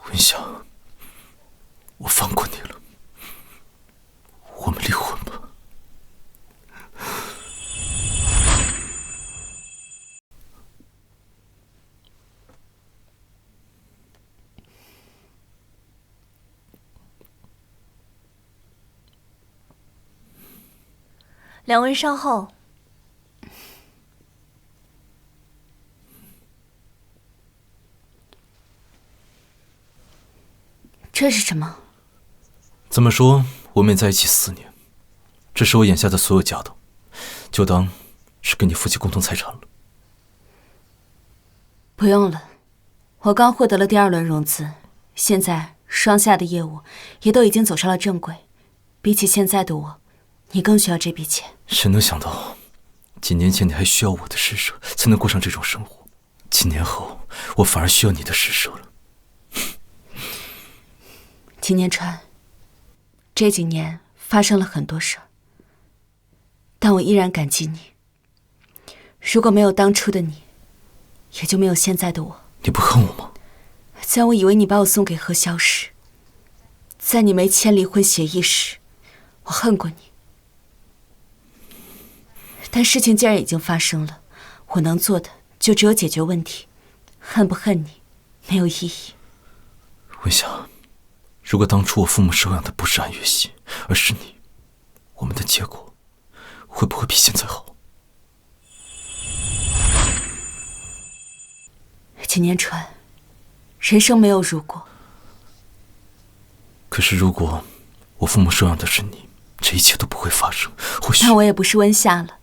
C: 温夏，我放过你了，我们离婚吧。
A: 两位稍后。
E: 这是什么？
C: 怎么说，我们也在一起4年，这是我眼下的所有家当，就当是跟你夫妻共同财产了。
E: 不用了，我刚获得了第2轮融资，现在双下的业务也都已经走上了正轨。比起现在的我，你更需要这笔钱。
C: 谁能想到，几年前你还需要我的施舍才能过上这种生活，几年后我反而需要你的施舍了。
E: 秦念川，这几年发生了很多事儿，但我依然感激你。如果没有当初的你，也就没有现在的我。
C: 你不恨我吗？
E: 在我以为你把我送给何潇时，在你没签离婚协议时，我恨过你。但事情既然已经发生了，我能做的就只有解决问题。恨不恨你，没有意义。
C: 文霞，如果当初我父母收养的不是安月溪，而是你，我们的结果会不会比现在好？
E: 秦念川，人生没有如果。
C: 可是如果我父母收养的是你，这一切都不会发生。或许
E: 那我也不是温夏了。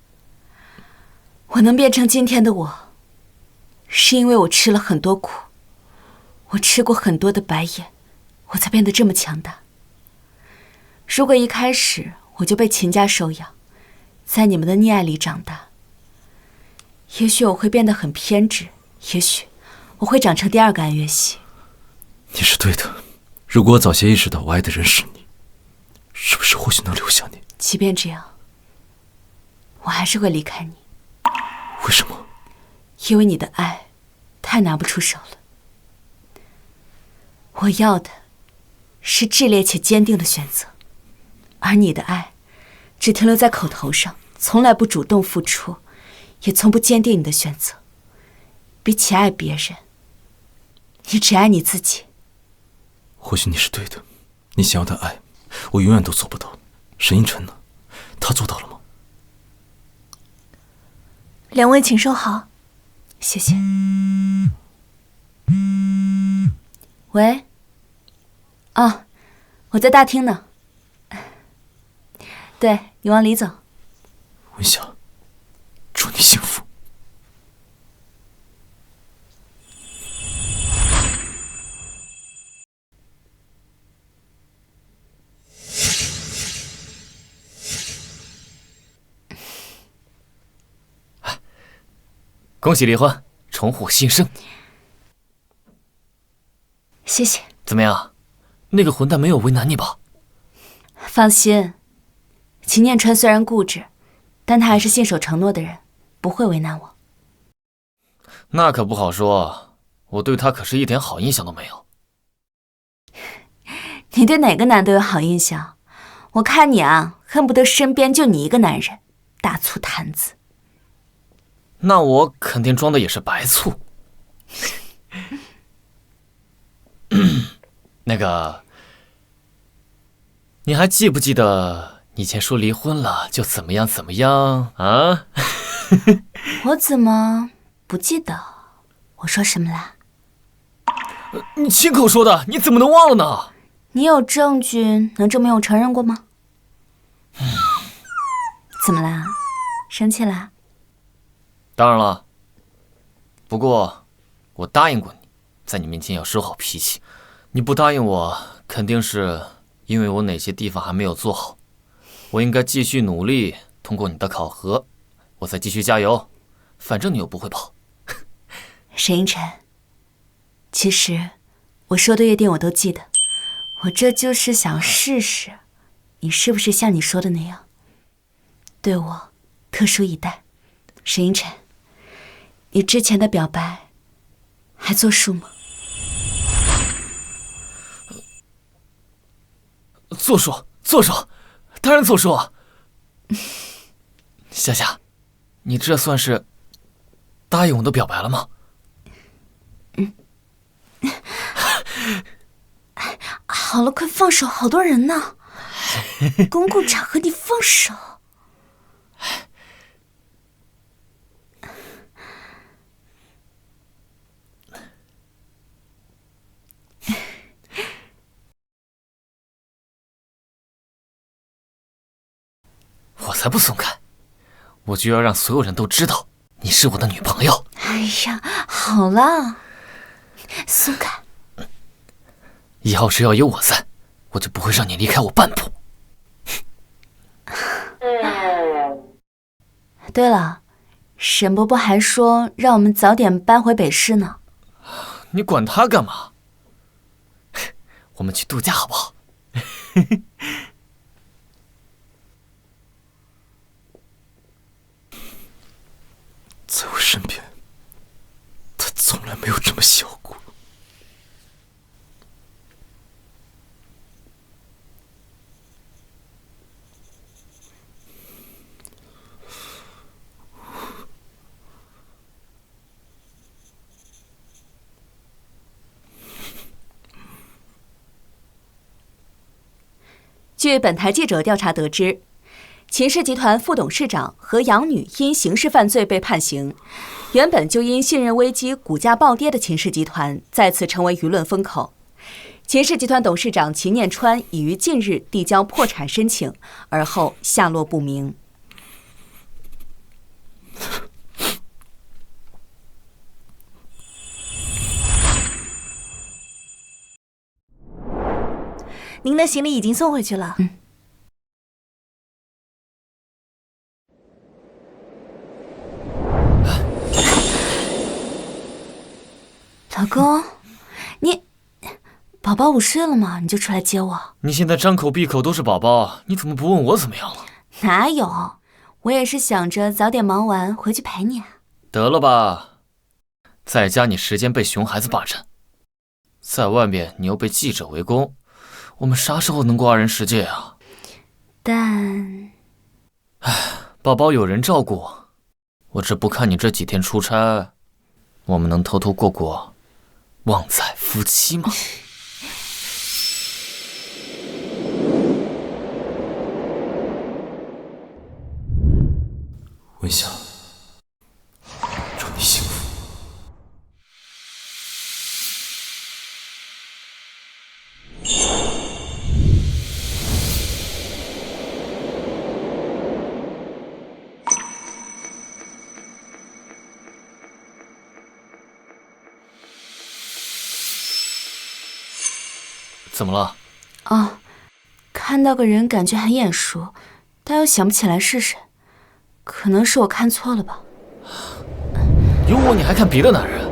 E: 我能变成今天的我，是因为我吃了很多苦，我吃过很多的白眼，我才变得这么强大。如果一开始我就被秦家收养，在你们的溺爱里长大，也许我会变得很偏执，也许我会长成第2个安月溪。
C: 你是对的，如果我早些意识到我爱的人是你，是不是或许能留下你？
E: 即便这样，我还是会离开你。
C: 为什么？
E: 因为你的爱太拿不出手了。我要的是炽烈且坚定的选择，而你的爱只停留在口头上，从来不主动付出，也从不坚定你的选择。比起爱别人，你只爱你自己。
C: 或许你是对的，你想要的爱，我永远都做不到。沈映辰呢？他做到了吗？
A: 两位请收好。
E: 谢谢。喂？啊，我在大厅呢。对，你往里走。
C: 文霞，祝你幸福。
H: 恭喜离婚，重获新生。
E: 谢谢。
H: 怎么样？那个混蛋没有为难你吧？
E: 放心，秦念川虽然固执，但他还是信守承诺的人，不会为难我。
H: 那可不好说，我对他可是一点好印象都没有。
E: 你对哪个男都有好印象？我看你啊，恨不得身边就你一个男人，大醋坛子。
H: 那我肯定装的也是白醋。那个，你还记不记得以前说离婚了就怎么样怎么样啊？
E: 我怎么不记得我说什么啦？
H: 你亲口说的，你怎么能忘了呢？
E: 你有证据能证明我承认过吗？怎么啦？生气啦？
H: 当然了，不过我答应过你，在你面前要收好脾气。你不答应我，肯定是因为我哪些地方还没有做好。我应该继续努力，通过你的考核，我再继续加油。反正你又不会跑。
E: 沈映辰，其实我说的约定我都记得，我这就是想试试，你是不是像你说的那样，对我特殊以待。沈映辰，你之前的表白还作数吗？
H: 作数，作数，当然作数啊！夏夏，你这算是答应我的表白了吗？
E: 好了，快放手，好多人呢。公共场合你放手。
H: 我才不松开，我就要让所有人都知道你是我的女朋友。
E: 哎呀，好了，松开。
H: 以后只要有我在，我就不会让你离开我半步。
E: 对了，沈伯伯还说让我们早点搬回北市呢。
H: 你管他干嘛？我们去度假好不好？
C: 在我身边，他从来没有这么笑过。
E: 据本台记者调查得知，秦氏集团副董事长和养女因刑事犯罪被判刑。原本就因信任危机股价暴跌的秦氏集团再次成为舆论风口。秦氏集团董事长秦念川已于近日递交破产申请，而后下落不明。
G: 您的行李已经送回去了。
E: 老公，你宝宝午睡了吗？你就出来接我？
H: 你现在张口闭口都是宝宝，你怎么不问我怎么样了？
E: 哪有，我也是想着早点忙完回去陪你啊。
H: 得了吧，在家你时间被熊孩子霸占，在外面你又被记者围攻，我们啥时候能过二人世界啊？
E: 但，
H: 宝宝有人照顾，我这不看你这几天出差，我们能偷偷过过旺仔夫妻吗？
C: 文霞，祝你幸福。
H: 怎么了？
E: 哦，看到个人感觉很眼熟，但又想不起来是谁，可能是我看错了吧。
H: 有我你还看别的男人？